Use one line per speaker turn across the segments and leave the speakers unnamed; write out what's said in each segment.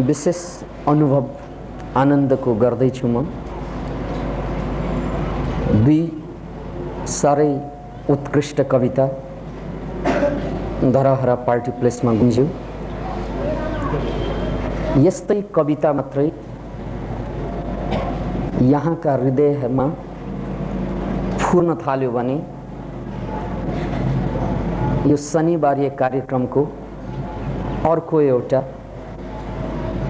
विशेष अनुभव आनन्दको गर्दैछु म। दुई साह्रै उत्कृष्ट कविता धराहरा पार्टी प्लेसमा गुन्ज्यो। यस्तै कविता मात्रै यहाँका हृदयमा फुर्न थाल्यो भने यो शनिबारीय कार्यक्रमको अर्को एउटा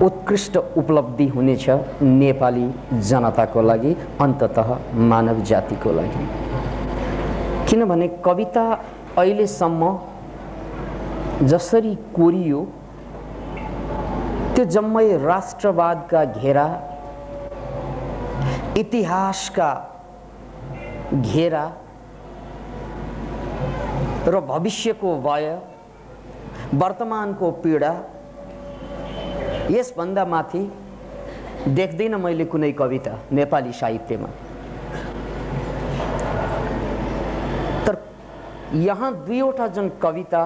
उत्कृष्ट उपलब्धि हुनेछ नेपाली जनताको लागि, अन्ततः मानव जातिको लागि। किनभने कविता अहिलेसम्म जसरी कोरियो त्यो जम्मै राष्ट्रवादका घेरा, इतिहासका घेरा र भविष्यको भय, वर्तमानको पीडा, यसभन्दा माथि देख्दिन मैले कुनै कविता नेपाली साहित्यमा। तर यहाँ दुईवटा जुन कविता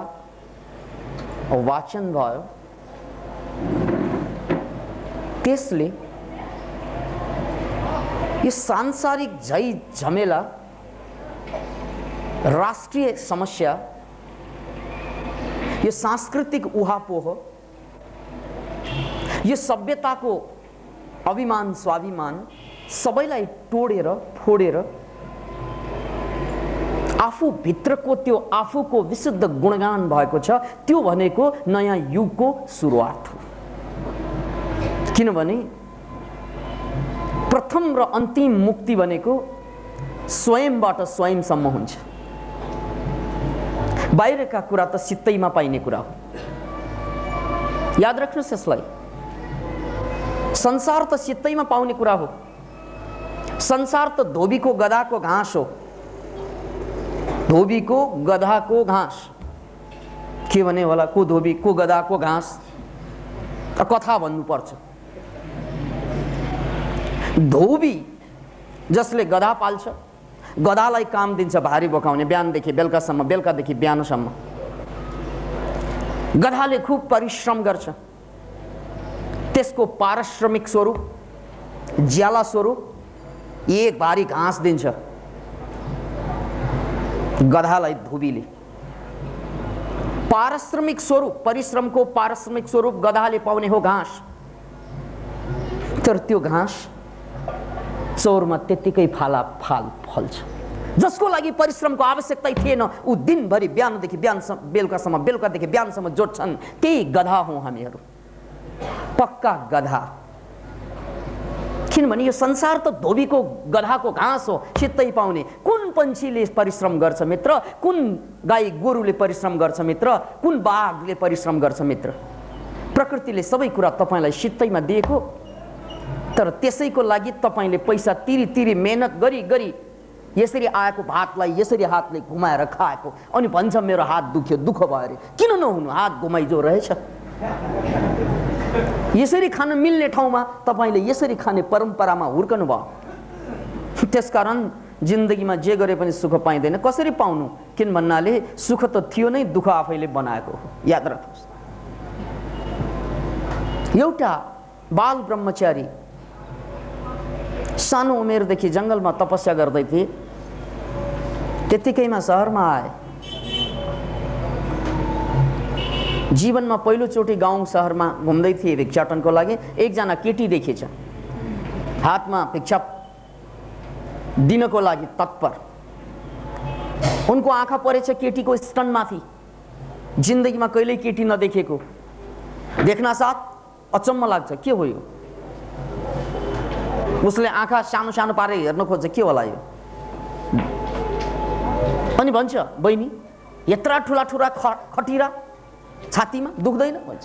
वाचन भयो त्यसले यो सांसारिक झै झमेला, राष्ट्रिय समस्या, यो सांस्कृतिक उहापोह, यो सभ्यताको अभिमान स्वाभिमान सबैलाई तोडेर फोडेर आफू भित्रको त्यो आफूको विशुद्ध गुणगान भएको छ। त्यो भनेको नयाँ युगको सुरुवात हो। किनभने प्रथम र अन्तिम मुक्ति भनेको स्वयंबाट स्वयंसम्म हुन्छ। बाहिरका कुरा त सित्तैमा पाइने कुरा हो। याद राख्नुहोस् यसलाई। संसार त सित्तैमा पाउने कुरा हो। संसार त धोबीको गधाको घाँस हो। धोबीको गधाको घाँस के भने होला? को धोबी को गधाको घाँस कथा भन्नुपर्छ। धोबी जसले गधा पाल्छ, गधालाई काम दिन्छ भारी बोकाउने, बिहानदेखि बेलुकासम्म, बेलुकादेखि बिहानसम्म। गधाले खूब परिश्रम गर्छ। त्यसको पारिश्रमिक स्वरूप, ज्याला स्वरूप एक भारी घाँस दिन्छ गधालाई धोबीले। पारिश्रमिक स्वरूप, परिश्रमको पारिश्रमिक स्वरूप गधाले पाउने हो घाँस। तर त्यो घाँस चौरमा त्यत्तिकै फाल फल्छ। जसको लागि परिश्रमको आवश्यकता थिएन, ऊ दिनभरि बिहानदेखि बिहानसम्म, बेलुकासम्म, बेलुकादेखि बिहानसम्म जोड्छन्। त्यही गधा हौँ हामीहरू, पक्का गधा। किनभने यो संसार त धोबीको गधाको घाँस हो, सित्तै पाउने। कुन पन्छीले परिश्रम गर्छ मित्र? कुन गाई गोरुले परिश्रम गर्छ मित्र? कुन बाघले परिश्रम गर्छ मित्र? प्रकृतिले सबै कुरा तपाईलाई सित्तैमा दिएको। तर त्यसैको लागि तपाईले पैसा तिरी तिरी मेहनत गरी गरी यसरी आएको भातलाई यसरी हातले घुमाएर खाएको। अनि भन्छ मेरो हात दुख्यो, दुःख भयो अरे। किन नहुनु? हात घुमाइजो रहेछ। यसरी खान मिल्ने ठाउँमा तपाईले यसरी खाने परम्परामा हुर्कनु भयो। त्यसकारण जिन्दगीमा जे गरे पनि सुख पाइँदैन। कसरी पाउनु? किन भन्नाले सुख त थियो नै, दुःख आफैले बनाएको हो। याद राख्नुहोस्। एउटा बाल ब्रह्मचारी सानो उमेरदेखि जङ्गलमा तपस्या गर्दै थिए। त्यतिकैमा सहरमा आए। जीवनमा पहिलोचोटि गाउँ सहरमा घुम्दै थिए भिक्षाटनको लागि। एकजना केटी देखेछ, हातमा भिक्षा दिनको लागि तत्पर। उनको आँखा परेछ केटीको स्तनमाथि। जिन्दगीमा कहिल्यै केटी नदेखेको। देख्न साथ अचम्म लाग्छ, के हो यो? उसले आँखा सानो सानो पारेर हेर्न खोज्छ, के होला यो? अनि भन्छ, बहिनी यत्रा ठुला ठुला खटिरा छातीमा दुख्दैन भन्छ।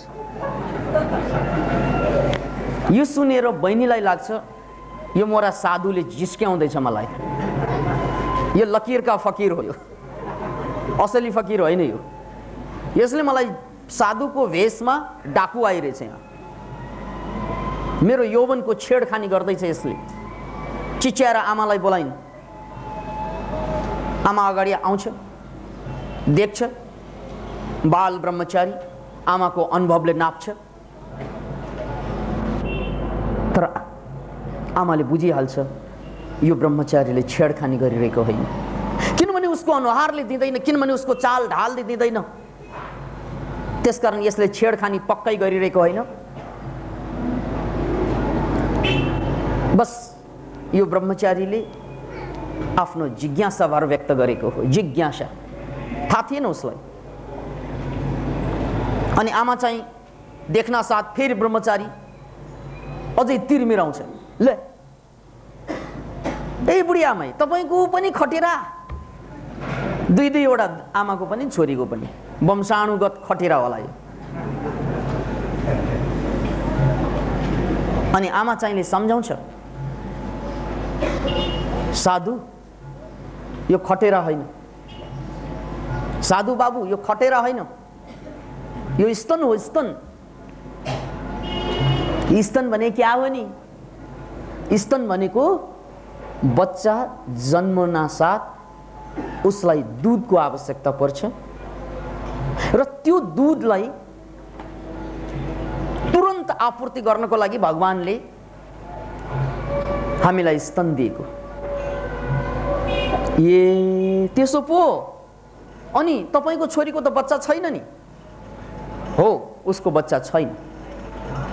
यो सुनेर बहिनीलाई लाग्छ यो मोरा साधुले जिस्क्याउँदैछ मलाई। यो लकीरका फकीर हो, यो असली फकीर होइन यो। यसले मलाई साधुको भेषमा डाकु आइरहेछ। यहाँ मेरो यौवनको छेडखानी गर्दैछ यसले। चिच्याएर आमालाई बोलाइन्। आमा अगाडि आउँछ, देख्छ। बाल ब्रह्मचारी आमाको अनुभवले नाप्छ। आमाले बुझिहाल्छ यो ब्रह्मचारीले छेडखानी गरिरहेको होइन, किनभने उसको अनुहारले दिँदैन, किनभने उसको चाल ढालले दिँदैन, त्यसकारण यसले छेडखानी पक्कै गरिरहेको होइन। बस यो ब्रह्मचारीले आफ्नो जिज्ञासाभार व्यक्त गरेको हो, जिज्ञासा, थाहा थिएन उसलाई। अनि आमा चाहिँ देख्न साथ फेरि ब्रह्मचारी अझै तिर्मिराउँछ, ले ए बुढी आमै तपाईको पनि खटेरा, दुई दुईवटा आमाको पनि छोरीको पनि वंशानुगत खटेरा होला यो। अनि आमा चाहिँले सम्झाउँछ, साधु यो खटेरा होइन, साधु बाबु यो खटेरा होइन, यो स्तन हो, स्तन। स्तन भने क्या हो नि? स्तन भनेको बच्चा जन्मना साथ उसलाई दुधको आवश्यकता पर्छ र त्यो दुधलाई तुरन्त आपूर्ति गर्नको लागि भगवानले हामीलाई स्तन दिएको। ए त्यसो पो, अनि तपाईको छोरीको त बच्चा छैन नि? हो, उसको बच्चा छैन,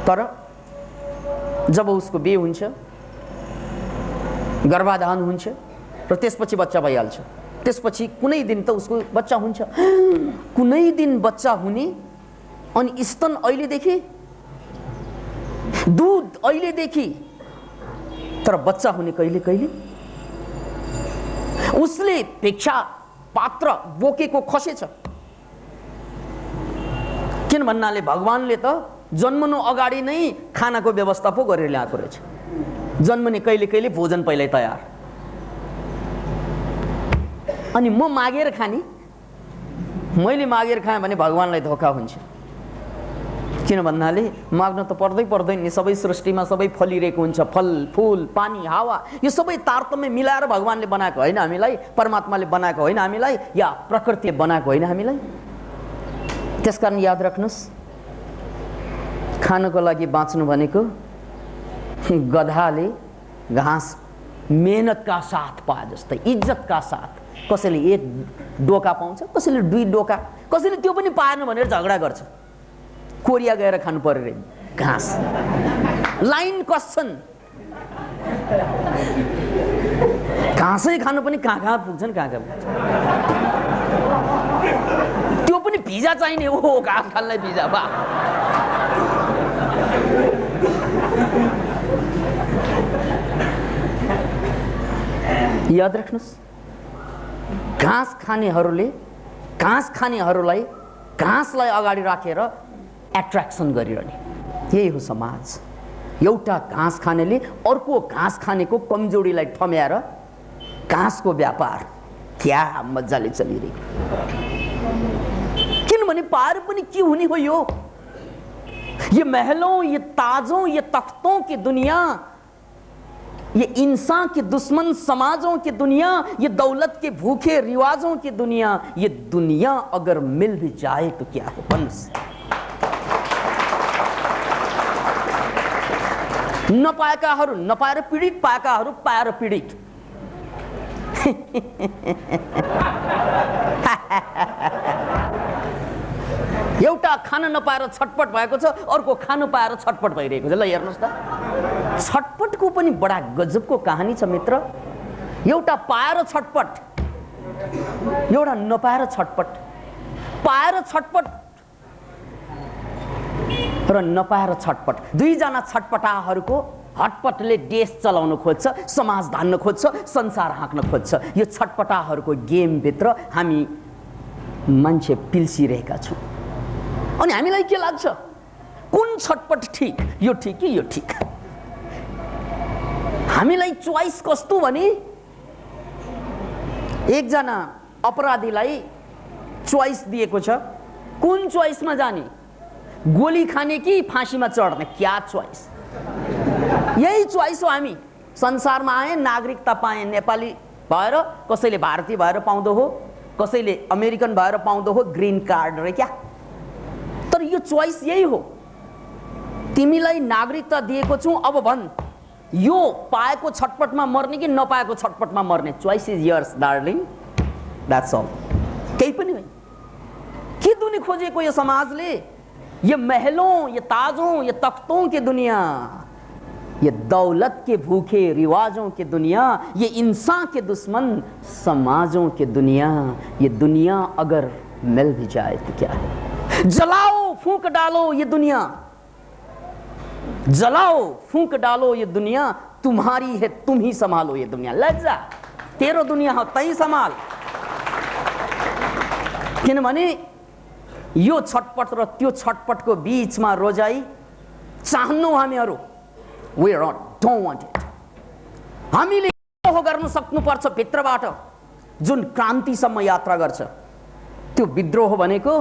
तर जब उसको बिहे हुन्छ, गर्भाधान हुन्छ र त्यसपछि बच्चा भइहाल्छ, त्यसपछि कुनै दिन त उसको बच्चा हुन्छ, कुनै दिन बच्चा हुने, अनि स्तन अहिलेदेखि, दुध अहिलेदेखि, तर बच्चा हुने कहिले कहिले। उसले भिक्षा पात्र बोकेको खसेछ, किन भन्नाले भगवानले त जन्मनु अगाडि नै खानाको व्यवस्था पो गरेर ल्याएको रहेछ, जन्मने कहिले कहिले भोजन पहिल्यै तयार। अनि म मागेर खाने, मैले मागेर खाएँ भने भगवानलाई धोका हुन्छ, किन भन्नाले माग्न त पर्दैन नि, सबै सृष्टिमा सबै फलिरहेको हुन्छ, फल फूल पानी हावा, यो सबै तारतम्य मिलाएर भगवानले बनाएको होइन हामीलाई, परमात्माले बनाएको होइन हामीलाई, या प्रकृतिले बनाएको होइन हामीलाई। त्यसकारण याद राख्नुहोस्, खानको लागि बाँच्नु भनेको गधाले घाँस मेहनतका साथ पाए जस्तै, इज्जतका साथ। कसैले एक डोका पाउँछ, कसैले दुई डोका, कसैले त्यो पनि पाएन भनेर झगडा गर्छ, कोरिया गएर खानु पर्यो रे घाँस, लाइन कस्छन्, घाँसै खानु पनि कहाँ कहाँ पुग्छन्, कहाँ कहाँ पुग्छन्, त्यो पनि भिजा चाहिने हो, घाँस खानलाई भिजा बा। याद राख्नुहोस्, घाँस खानेहरूलाई घाँसलाई अगाडि राखेर एट्र्याक्सन गरिरहने, यही हो समाज। एउटा घाँस खानेले अर्को घाँस खानेको कमजोरीलाई ठम्याएर घाँसको व्यापार क्या मजाले चलिरहेको, किनभने पार पनि के हुने हो यो? ये महलों, ये ताजों, ये तख्तों की दुनिया, ये इंसान के दुश्मन समाजों की दुनिया, ये दौलत के भूखे रिवाजों की दुनिया, ये दुनिया अगर मिल भी जाए तो क्या है, बंस। नपाएकाहरू नपाएर पीडित, पाएकाहरू पाएर पीडित। एउटा खान नपाएर छटपट भएको छ, अर्को खानु पाएर छटपट भइरहेको छ। ल हेर्नुहोस् त, छटपटको पनि बडा गजबको कहानी छ मित्र। एउटा पाएर छटपट, एउटा नपाएर छटपट, पाएर छटपट र नपाएर छटपट, दुईजना छटपटाहरूको हटपटले देश चलाउन खोज्छ, समाज धान्न खोज्छ, संसार हाँक्न खोज्छ। यो छटपटाहरूको गेमभित्र हामी मान्छे पिल्सिरहेका छौँ। अनि हामीलाई के लाग्छ, कुन छटपट ठिक, यो ठिक कि यो ठिक? हामीलाई चोइस कस्तो भने, एकजना अपराधीलाई चोइस दिएको छ, कुन चोइसमा जाने, गोली खाने कि फाँसीमा चढ्ने? क्या चोइस? यही चोइस हो। हामी संसारमा आए, नागरिकता पाए, नेपाली भएर, कसैले भारतीय भएर पाउँदो हो, कसैले अमेरिकन भएर पाउँदो हो, ग्रीन कार्ड रे क्या। तर यो चोइस यही हो, तिमीलाई नागरिकता दिएको छु, अब भन् यो पाएको छटपटमा मर्ने कि नपाएको छटपटमा मर्ने, choice is yours darling, that's all. केही पनि होइन। के दुनिया खोजेको यो समाजले? ये महलों, ये ताजों, ये तख्तों की दुनिया, ये दौलत के भूखे रिवाजों की दुनिया, ये इंसान के दुश्मन समाजों की दुनिया। ये दुनिया अगर मिल भी जाए तो क्या है? जलाओ फूंक डालो ये दुनिया, जलाओ फूंक डालो ये दुनिया, तुम्हारी है तुम ही संभालो ये दुनिया। लज्जा तेरो दुनिया हो तै संभाल। किनभने यो छटपट र त्यो छटपटको बीचमा रोजाई चाहन्नौ हामीहरू। We don't want it. हामीले विद्रोह गर्न सक्नुपर्छ भित्रबाट, जुन क्रान्तिसम्म यात्रा गर्छ। त्यो विद्रोह भनेको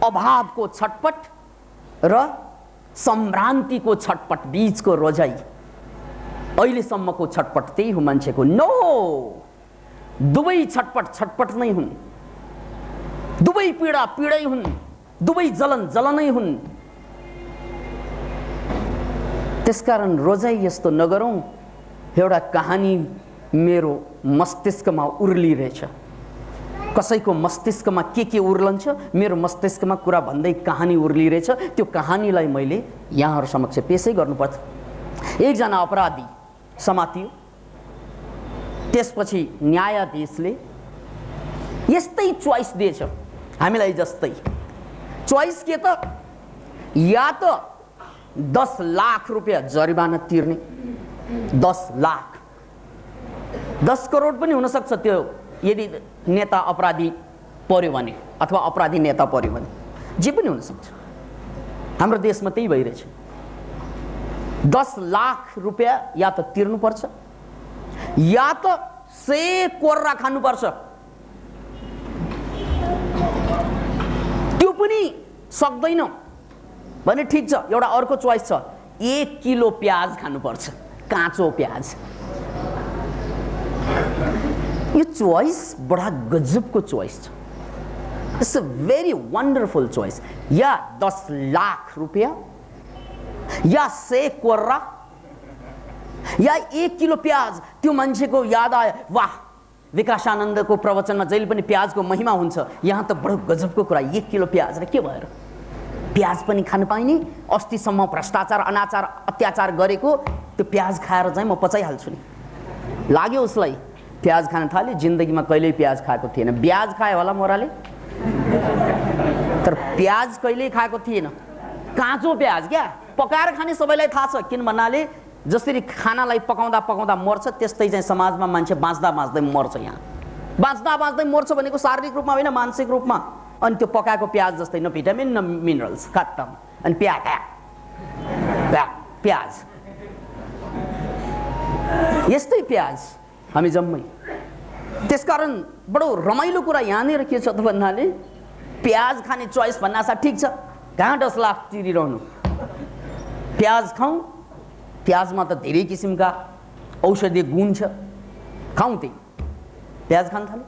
अभावको छटपट र सम्भ्रान्तिको छटपट बीचको रोजाई। अहिलेसम्मको छटपट त्यही हो मान्छेको। नो, दुवै छटपट छटपट नै हुन्, दुवै पीडा पीडै हुन्, दुवै जलन जलनै हुन्। त्यसकारण रोजाई यस्तो नगरौँ। एउटा कहानी मेरो मस्तिष्कमा उर्लिरहेछ। कसैको मस्तिष्कमा के उर्लन्छ, मेरो मस्तिष्कमा कुरा भन्दै कहानी उर्लिरहेछ। त्यो कहानीलाई मैले यहाँहरू समक्ष पेशै गर्नुपर्छ। एकजना अपराधी समातियो, त्यसपछि न्यायाधीशले यस्तै चोइस दिएछ हामीलाई जस्तै। चोइस के त? या त 10 लाख रुपियाँ जरिवाना तिर्ने, 10 लाख, 10 करोड पनि हुन सक्छ त्यो, यदि नेता अपराधी पर्यो भने अथवा अपराधी नेता पर्यो भने, जे पनि हुन सक्छ। हाम्रो देशमा त्यही भइरहेछ। 10 लाख रुपियाँ या त तिर्नुपर्छ या त से कोर्रा खानुपर्छ। त्यो पनि सक्दैन भने ठिक छ, एउटा अर्को चोइस छ, 1 किलो प्याज खानुपर्छ, काँचो प्याज। यो चोइस बडा गजबको चोइस छ। It's a very wonderful choice. या 10 लाख रुपियाँ या से कोर्रा या 1 किलो प्याज। त्यो मान्छेको याद आयो, वाह, विकासानन्दको प्रवचनमा जहिले पनि प्याजको महिमा हुन्छ, यहाँ त बडो गजबको कुरा। 1 किलो प्याज र के भएर? प्याज पनि खान पाइने। अस्तिसम्म भ्रष्टाचार अनाचार अत्याचार गरेको त्यो प्याज खाएर चाहिँ म पचाइहाल्छु नि। लाग्यो उसलाई, प्याज खान थाल्यो। जिन्दगीमा कहिल्यै प्याज खाएको थिएन। ब्याज खायो होला मोराले, तर प्याज कहिल्यै खाएको थिएन। काँचो प्याज क्या, पकाएर खाने सबैलाई थाहा छ। किन भन्नाले जसरी खानालाई पकाउँदा पकाउँदा मर्छ, त्यस्तै चाहिँ समाजमा मान्छे बाँच्दा बाँच्दै मर्छ। यहाँ बाँच्दा बाँच्दै मर्छ भनेको शारीरिक रूपमा होइन, मानसिक रूपमा। अनि त्यो पकाएको प्याज जस्तै, न भिटामिन न मिनरल्स, खत्तम। अनि प्याज यस्तै प्याज हामी जम्मै। त्यसकारण बडो रमाइलो कुरा यहाँनिर के छ त भन्नाले, प्याज खाने चोइस भन्नासा ठिक छ, कहाँ 10 लाख तिरिरहनु। प्याज खाउँ, प्याजमा त धेरै किसिमका औषधीय गुण छ, खाउँ त्यही। प्याज खान थाल्यो।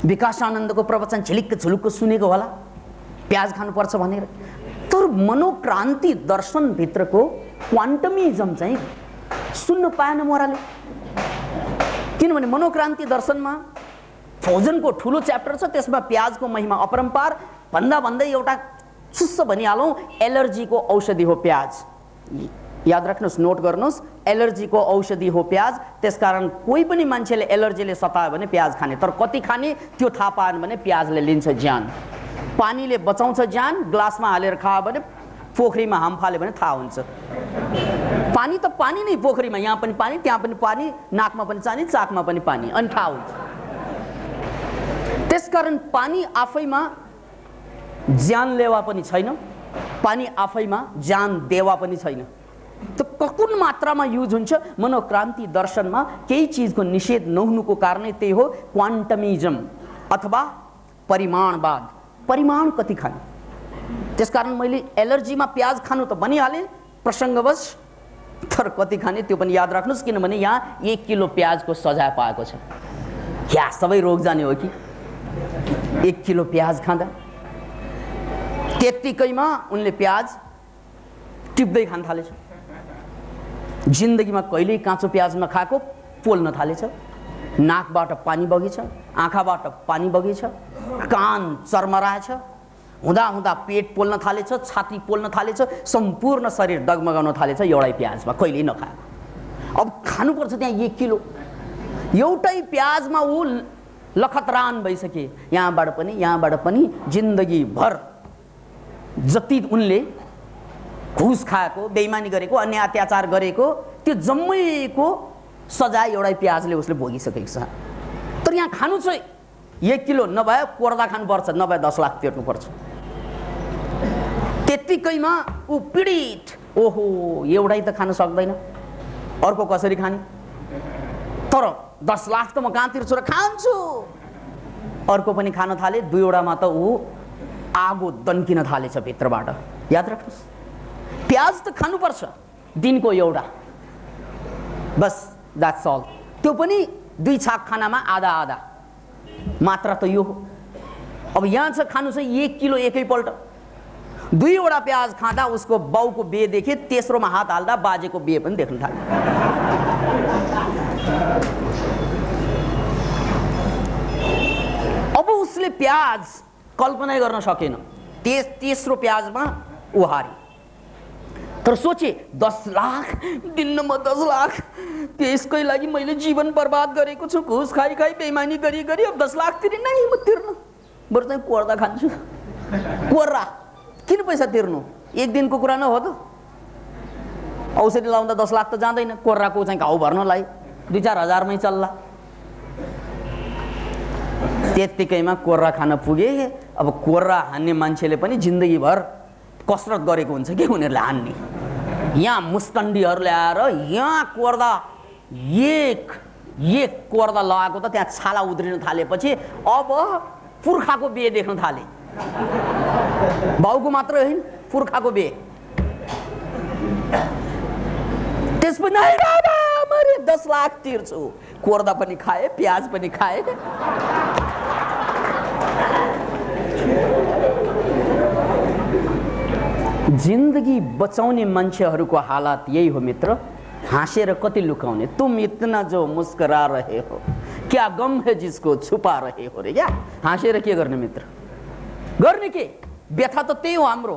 विकासानन्दको प्रवचन झिलिक्क झुलुक्क सुनेको होला प्याज खानुपर्छ भनेर। तर मनोक्रान्ति दर्शनभित्रको क्वान्टमिजम चाहिँ सुन्न पाएन मोराले। किनभने मनोक्रान्ति दर्शनमा भोजनको ठुलो च्याप्टर छ, त्यसमा प्याजको महिमा अपरम्पार। भन्दा भन्दै एउटा सुस्स भनिहालौँ, एलर्जीको औषधि हो प्याज। याद राख्नुहोस्, नोट गर्नुहोस्, एलर्जीको औषधि हो प्याज। त्यसकारण कोही पनि मान्छेले एलर्जीले सतायो भने प्याज खाने, तर कति खाने त्यो थाहा पाएन भने प्याजले लिन्छ ज्यान। पानीले बचाउँछ ज्यान, ग्लासमा हालेर खायो भने, पोखरीमा हाम फाल्यो भने थाहा हुन्छ। पानी त पानी नै, पोखरीमा यहाँ पनि पानी, त्यहाँ पनि पानी, नाकमा पनि पानी, चाकमा पनि पानी, अनि थाहा हुन्छ। त्यसकारण पानी आफैमा जानलेवा पनि छैन, पानी आफैमा जान देवा पनि छैन। त कुन मात्रामा युज हुन्छ? मनोक्रान्ति दर्शनमा केही चिजको निषेध नहुनुको कारणै त्यही हो, क्वान्टमिजम अथवा परिमाणवाद। परिमाण कति खाने? त्यसकारण मैले एलर्जीमा प्याज खानु त भनिहालेँ प्रसङ्गवश, तर कति खाने त्यो पनि याद राख्नुहोस्। किनभने यहाँ 1 किलो प्याजको सजाय पाएको छ। क्या सबै रोग जाने हो कि 1 किलो प्याज खाँदा? त्यत्तिकैमा उनले प्याज टिप्दै खान थालेछ। जिन्दगीमा कहिल्यै काँचो प्याज नखाएको पोल्न थालेछ, नाकबाट पानी बगेछ, आँखाबाट पानी बगेछ, कान चर्मराएछ, हुँदा हुँदा पेट पोल्न थालेछ, छाती पोल्न थालेछ, सम्पूर्ण शरीर डगमगाउन थालेछ एउटै प्याजमा, कहिल्यै नखाएको। अब खानुपर्छ त्यहाँ 1 किलो, एउटै प्याजमा ऊ लखतरान भइसके, यहाँबाट पनि जिन्दगीभर जति उनले घुस खाएको, बेइमानी गरेको, अन्य अत्याचार गरेको, त्यो जम्मैको सजाय एउटै प्याजले उसले भोगिसकेको छ। तर यहाँ खानु चाहिँ 1 किलो नभए कोर्दा खानुपर्छ, नभए 10 लाख तिर्नुपर्छ। त्यत्तिकैमा ऊ पीडित, ओहो एउटै त खान सक्दैन, अर्को कसरी खाने, तर 10 लाख त म कहाँ तिर्छु र खान्छु। अर्को पनि खान थाले, 2 वटामा त ऊ आगो दन्किन थालेछ भित्रबाट। याद राख्नुहोस्, प्याज त खानुपर्छ दिनको एउटा, बस द्याट्स अल। त्यो पनि 2 छाक खानामा आधा आधा मात्रा त यो हो। अब यहाँ छ खानु चाहिँ 1 किलो एकैपल्ट, 2 वटा प्याज खाँदा उसको बाउको बिहे देखे, तेस्रोमा हात हाल्दा बाजेको बिहे पनि देख्न थाल्यो। अब उसले प्याज कल्पना गर्न सकेन, तेस्रो प्याजमा ऊ हारी। तर सोचे 10 लाख दिनमा 10 लाख, त्यसकै लागि मैले जीवन बर्बाद गरेको छु, घुस खाई खाई बेइमानी गरी गरी, अब 10 लाख तिर्न नै म तिर्न, बरु चाहिँ कोर्दा खान्छु। कोर्रा किन पैसा तिर्नु, 1 दिनको कुरा न हो त। औषधि लाउँदा 10 लाख त जाँदैन, कोर्राको चाहिँ घाउ भर्नलाई 2-4 हजारमै चल्ला। त्यत्तिकैमा कोर्रा खान पुगे। अब कोर्रा हान्ने मान्छेले पनि जिन्दगीभर कसरत गरेको हुन्छ कि उनीहरूले हान्ने। यहाँ मुस्टन्डीहरूले आएर यहाँ कोर्दा एक कोर्दा लगाएको त त्यहाँ छाला उद्रिन थालेपछि अब पुर्खाको बिहे देख्न थाले। बाउको मात्र होइन, पुर्खाको बिहे। त्यसपछि नै बाबा मैले 10 लाख तिर्छु, कोर्दा पनि खाए, प्याज पनि खाए। जिन्दगी बचाउने मान्छेहरूको हालत यही हो मित्र। हाँसेर कति लुकाउने, तुम इतना जो मुस्कुरा रहे हो क्या गम है जिसको छुपा रहे हो रे। क्या हाँसेर के गर्ने मित्र, गर्ने के, व्यथा त त्यही हो हाम्रो।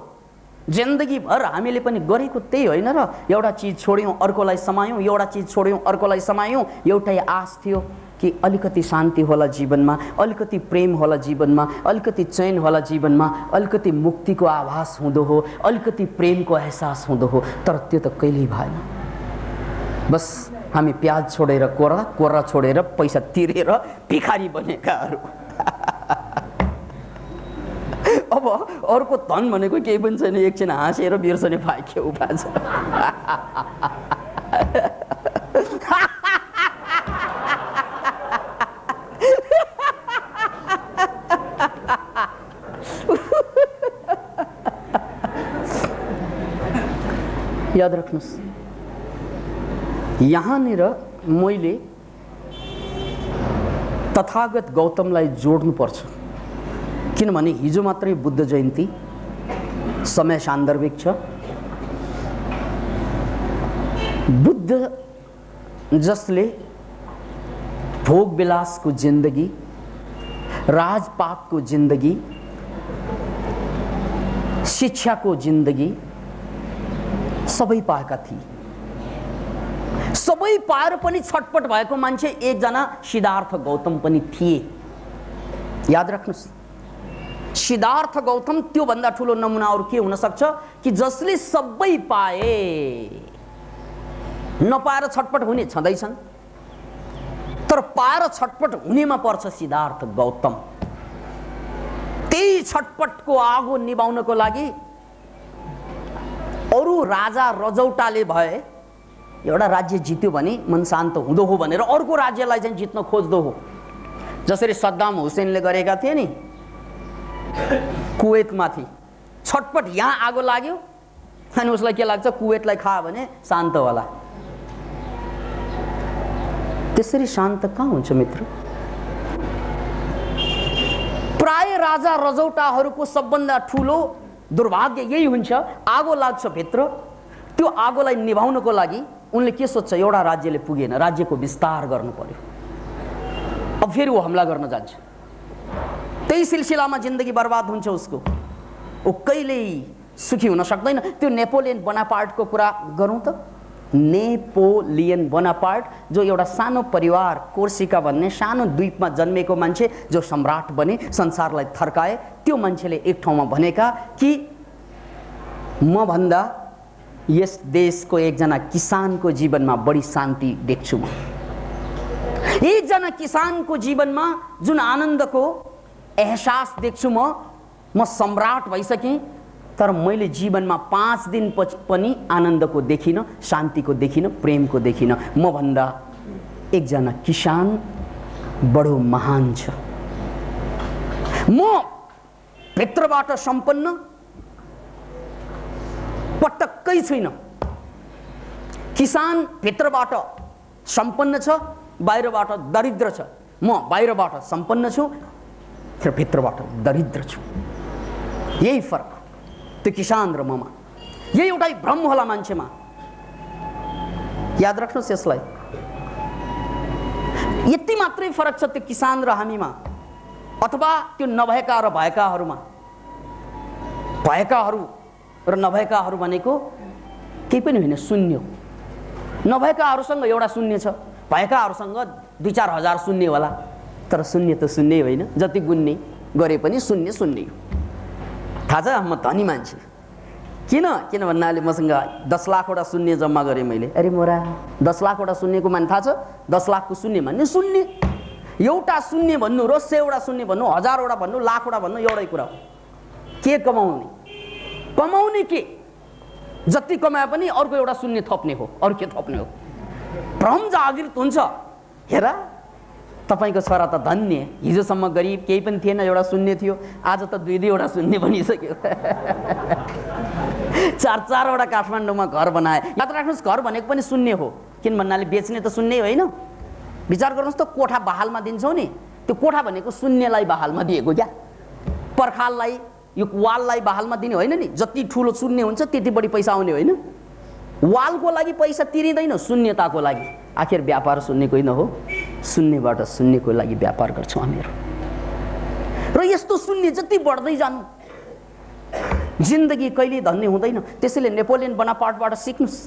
जिन्दगीभर हामीले पनि गरेको त्यही होइन र, एउटा चिज छोड्यौँ अर्कोलाई समायौँ, एउटा चिज छोड्यौँ अर्कोलाई समायौँ। एउटै आश थियो कि अलिकति शान्ति होला जीवनमा, अलिकति प्रेम होला जीवनमा, अलिकति चैन होला जीवनमा, अलिकति मुक्तिको आभास हुँदो हो, अलिकति प्रेमको एहसास हुँदो हो। तर त्यो त कहिल्यै भएन। बस हामी प्याज छोडेर कोर्रा, कोर्रा छोडेर पैसा तिरेर भिखारी बनेकाहरू। अब अर्को धन भनेको केही पनि छैन, एकछिन हाँसेर बिर्सने पाए के उपाय छ। याद राख्नुहोस्, यहाँनिर मैले तथागत गौतमलाई जोड्नुपर्छ, किनभने हिजो मात्रै बुद्ध जयन्ती, समय सान्दर्भिक छ। बुद्ध जसले भोग विलासको जिन्दगी, राजपाटको जिन्दगी, शिक्षाको जिन्दगी सबै पाएका थिए। सबै पाएर पनि छटपट भएको मान्छे एकजना सिद्धार्थ गौतम पनि थिए। याद राख्नुहोस्, सिद्धार्थ गौतम त्यो भन्दा ठुलो नमुना अरु के हुन सक्छ कि जसले सबै पाए, नपाएर छटपट हुने छँदैछन्, तर पाएर छटपट हुनेमा पर्छ सिद्धार्थ गौतम। त्यही छटपटको आगो निभाउनको लागि अरु राजा रजौटाले भए एउटा राज्य जित्यो भने मन शान्त हुँदो हो भनेर अर्को राज्यलाई चाहिँ जित्न खोज्दो हो। जसरी सद्दाम हुसैनले गरेका थिए नि कुवेतमाथि, छटपट यहाँ आगो लाग्यो अनि उसलाई के लाग्छ, कुवेतलाई खा भने शान्त होला। त्यसरी शान्त कहाँ हुन्छ मित्र? प्राय राजा रजौटाहरूको सबभन्दा ठुलो दुर्भाग्य यही हुन्छ, आगो लाग्छ भित्र, त्यो आगोलाई निभाउनको लागि उनले के सोध्छ, एउटा राज्यले पुगेन, राज्यको विस्तार गर्नु पर्यो। अब फेरि ऊ हमला गर्न जान्छ, त्यही सिलसिलामा जिन्दगी बर्बाद हुन्छ उसको। ऊ कहिल्यै सुखी हुन सक्दैन। त्यो नेपोलियन बोनापार्टको कुरा गरौँ त। नेपोलियन बोनापार्ट जो एउटा सानो परिवार, कोर्सिका भन्ने सानो द्वीपमा जन्मेको मान्छे, जो सम्राट बने, संसारलाई थर्काए, त्यो मान्छेले एक ठाउँमा भनेका कि म भन्दा यस देशको एकजना किसानको जीवनमा बढी शान्ति देख्छु म। एकजना किसानको जीवनमा जुन आनन्दको एहसास देख्छु म सम्राट भइसकेँ, तर मैले जीवनमा 5 दिन पनि आनन्दको देखिनँ, शान्तिको देखिनँ, प्रेमको देखिनँ। म भन्दा एकजना किसान बडो महान छ। म भित्रबाट सम्पन्न पटक्कै छैन। किसान भित्रबाट सम्पन्न छ, बाहिरबाट दरिद्र छ। म बाहिरबाट सम्पन्न छु तर भित्रबाट दरिद्र छु। यही फरक त्यो किसान र ममा। यही एउटै भ्रम होला मान्छेमा। याद राख्नुहोस् यसलाई। यति मात्रै फरक छ त्यो किसान र हामीमा, अथवा त्यो नभएका र भएकाहरूमा। भएकाहरू र नभएकाहरू भनेको केही पनि होइन, शून्य। नभएकाहरूसँग एउटा शून्य छ, भएकाहरूसँग 2-4 हजार शून्य होला, तर शून्य त शून्य होइन। जति गुन्ने गरे पनि शून्य शून्य हो। थाहा छ, म धनी मान्छे। किन भन्नाले मसँग 10 लाखवटा शून्य जम्मा गरेँ मैले। अरे मोरा, 10 लाखवटा शून्यको माने थाहा छ? 10 लाखको शून्य मान्ने शून्य। एउटा शून्य भन्नु र 100 वटा शून्य भन्नु, 1000 वटा भन्नु, लाखवटा भन्नु, एउटै कुरा हो। के कमाउने? कमाउने के? जति कमाए पनि अर्को एउटा शून्य थप्ने हो। अरू के थप्ने हो? भ्रम जागृत हुन्छ। हेर, तपाईको छोरा त धन्य, हिजोसम्म गरिब केही पनि थिएन, एउटा शून्य थियो, आज त 2-2 वटा शून्य बनिसक्यो। 4-4 वटा काठमाडौँमा घर बनाए। याद राख्नुहोस्, घर भनेको पनि शून्य हो। किन भन्नाले बेच्ने त शून्य होइन। विचार गर्नुहोस् त, कोठा बहालमा दिन्छौ नि, त्यो कोठा भनेको शून्यलाई बहालमा दिएको क्या। पर्खाललाई, यो वाललाई बहालमा दिने होइन नि। जति ठुलो शून्य हुन्छ त्यति बढी पैसा आउने होइन। वालको लागि पैसा तिरिँदैन, शून्यताको लागि। आखिर व्यापार शून्यको होइन हो? शून्यबाट शून्यको लागि व्यापार गर्छौँ हामीहरू। र यस्तो शून्य जति बढ्दै जानु, जिन्दगी कहिले धन्य हुँदैन। त्यसैले नेपोलियन बोनापार्टबाट सिक्नुस्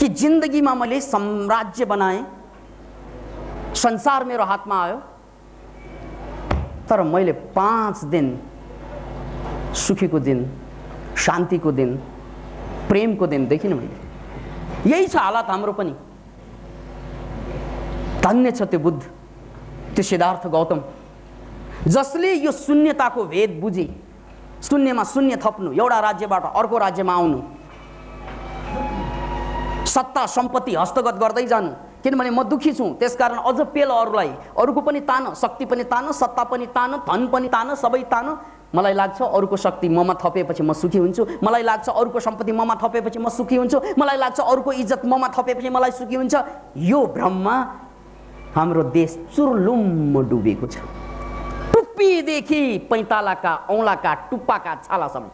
कि जिन्दगीमा मैले साम्राज्य बनाएँ, संसार मेरो हातमा आयो, तर मैले 5 दिन सुखीको दिन, शान्तिको दिन, प्रेमको दिन देखिन मैले। यही छ हालत हाम्रो पनि। धन्य छ त्यो बुद्ध, त्यो सिद्धार्थ गौतम, जसले यो शून्यताको भेद बुझे। शून्यमा शून्य थप्नु, एउटा राज्यबाट अर्को राज्यमा आउनु, सत्ता सम्पत्ति हस्तगत गर्दै जानु। किनभने म दुखी छु, त्यसकारण अझ पेल अरूलाई, अरूको पनि तान, शक्ति पनि तान, सत्ता पनि तान, धन पनि तान, सबै तान। मलाई लाग्छ अरूको शक्ति ममा थपेपछि म सुखी हुन्छु, मलाई लाग्छ अरूको सम्पत्ति ममा थपेपछि म सुखी हुन्छु, मलाई लाग्छ अरूको इज्जत ममा थपेपछि मलाई सुखी हुन्छ। यो भ्रममा हाम्रो देश चुर्लुम्म डुबेको छ। टुप्पीदेखि पैतालाका, औँलाका, टुप्पाका छालासम्म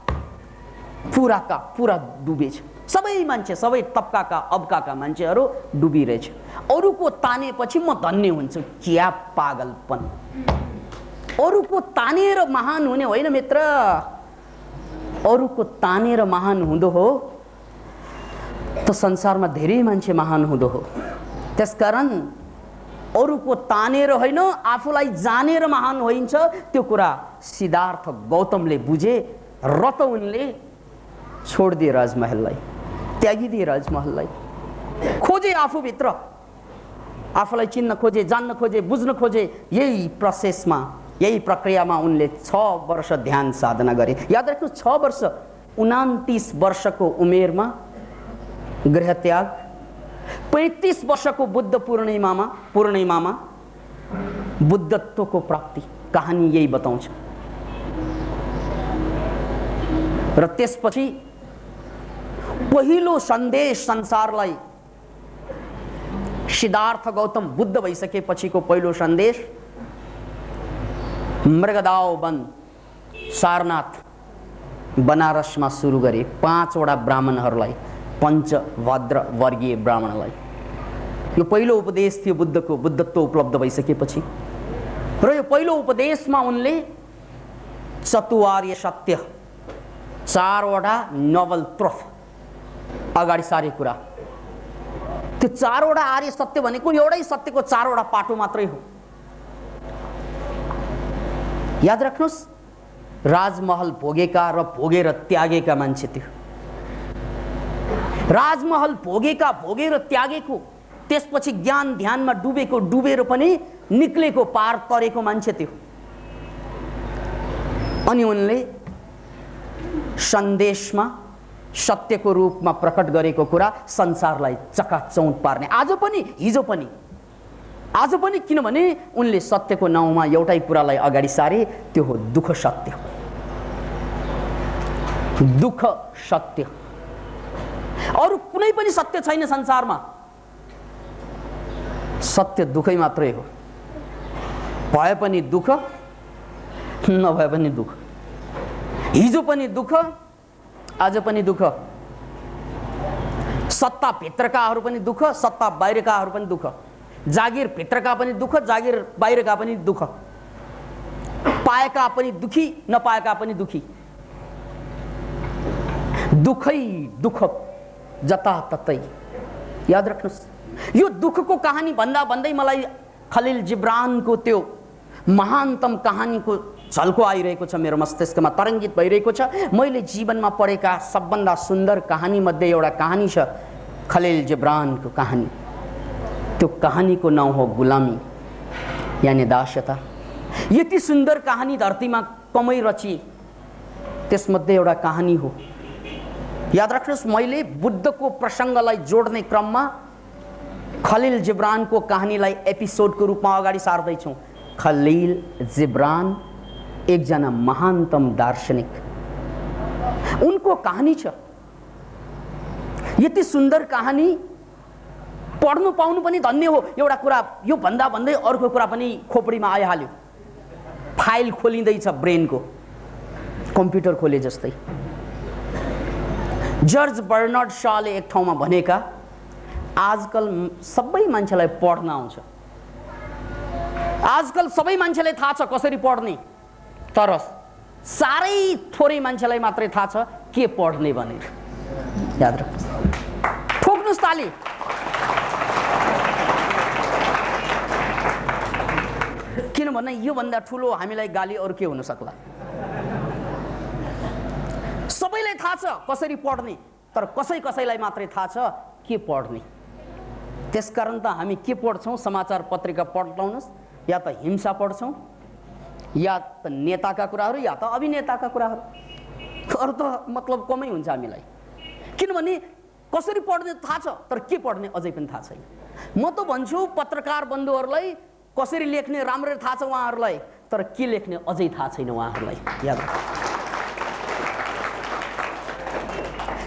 पुराका पुरा डुबेछ। सबै मान्छे, सबै तबकाका, अबकाका मान्छेहरू डुबिरहेछ। अरूको तानेपछि म धन्य हुन्छु। क्या पागलपन! अरूको तानेर महान हुने होइन मित्र। अरूको तानेर महान हुँदो हो त संसारमा धेरै मान्छे महान हुँदो हो। त्यसकारण अरूको तानेर होइन, आफूलाई जानेर महान होइन्छ। त्यो कुरा सिद्धार्थ गौतमले बुझे र त उनले छोडिदिए राजमहललाई, त्यागिदिए राजमहललाई, खोजे आफूभित्र, आफूलाई चिन्न खोजे, जान्न खोजे, बुझ्न खोजे। यही प्रोसेसमा, यही प्रक्रियामा उनले 6 वर्ष ध्यान साधना गरे। याद राख्नु, 6 वर्ष, 29 वर्षको उमेरमा गृहत्याग, 35 वर्षको बुद्ध पूर्णिमामा बुद्धत्वको प्राप्ति। कहानी यही बताउँछ। र त्यसपछि पहिलो सन्देश संसारलाई, सिद्धार्थ गौतम बुद्ध भइसकेपछिको पहिलो सन्देश, मृगदाव वन सारनाथ बनारसमा सुरु गरे। 5 वटा ब्राह्मणहरूलाई पञ्चभद्र वर्गीय ब्राह्मणलाई। यो पहिलो उपदेश थियो बुद्धको, बुद्धत्व उपलब्ध भइसकेपछि। र यो पहिलो उपदेशमा उनले चतुर्वार्य सत्य, 4वटा नोबल ट्रुथ अगाडि सारे कुरा। त्यो 4वटा आर्य सत्य भनेको एउटै सत्यको 4वटा पाटो मात्रै हो। याद राख्नुहोस्, राजमहल भोगेका र भोगेर त्यागेका मान्छे थियो। राजमहल भोगेका, भोगेर त्यागेको, त्यसपछि ज्ञान ध्यानमा डुबेको, डुबेर पनि निक्लेको, पार तरेको मान्छे थियो। अनि उनले सन्देशमा सत्यको रूपमा प्रकट गरेको कुरा संसारलाई चकाचौँध पार्ने। आज पनि किनभने उनले सत्यको नाउँमा एउटै कुरालाई अगाडि सारे, त्यो हो दुःख सत्य। दुःख सत्य, अरू कुनै पनि सत्य छैन संसारमा। सत्य दुःखै मात्रै हो। भए पनि दुःख, नभए पनि दुःख। हिजो पनि दुःख, आज पनि दुःख। सत्ता भित्रकाहरू पनि दुःख, सत्ता बाहिरकाहरू पनि दुःख। जागिर भित्रका पनि दुःख, जागिर बाहिरका पनि दुःख। पाएका पनि दुखी, नपाएका पनि दुखी। दुःखै दुःख जताततै। याद राख्नुहोस्, यो दुःखको कहानी भन्दा भन्दै मलाई खलिल जिब्रानको त्यो महानतम कहानीको झल्को आइरहेको छ, मेरो मस्तिष्कमा तरङ्गित भइरहेको छ। मैले जीवनमा पढेका सबभन्दा सुन्दर कहानी मध्ये एउटा कहानी छ, खलिल जिब्रानको कहानी। त्यो कहानीको नाउँ हो गुलामी, यानी दास्यता। यति सुन्दर कहानी धरतीमा कमै रचिए, त्यसमध्ये एउटा कहानी हो। याद राख्नुहोस्, मैले बुद्धको प्रसङ्गलाई जोड्ने क्रममा खलिल जिब्रानको कहानीलाई एपिसोडको रूपमा अगाडि सार्दैछौँ। खलिल जिब्रान एकजना महानतम दार्शनिक, उनको कहानी छ। यति सुन्दर कहानी पढ्नु पाउनु पनि धन्य हो। एउटा कुरा यो भन्दा भन्दै अर्को कुरा पनि खोपडीमा आइहाल्यो। फाइल खोलिँदैछ ब्रेनको, कम्प्युटर खोले जस्तै। जर्ज बर्नार्ड शले एक ठाउँमा भनेका, आजकल सबै मान्छेलाई पढ्न आउँछ। आजकल सबै मान्छेलाई थाहा छ कसरी पढ्ने, तर साह्रै थोरै मान्छेलाई मात्रै थाहा छ के पढ्ने भनेर। याद राख्नुहोस्, ठोक्नुहोस् ताली। किनभने योभन्दा ठुलो हामीलाई गाली अरू के हुन सक्ला। सबैलाई थाहा छ कसरी पढ्ने, तर कसैलाई मात्रै थाहा छ के पढ्ने। त्यसकारण त हामी के पढ्छौँ? समाचार पत्रिका पढ्लाउनुहोस्, या त हिंसा पढ्छौँ, या त नेताका कुराहरू, या त अभिनेताका कुराहरू। अरू त मतलब कमै हुन्छ हामीलाई। किनभने कसरी पढ्ने थाहा छ, तर के पढ्ने अझै पनि थाहा छैन। म त भन्छु पत्रकार बन्धुहरूलाई कसरी लेख्ने राम्ररी थाहा छ उहाँहरूलाई, तर के लेख्ने अझै थाहा छैन उहाँहरूलाई। याद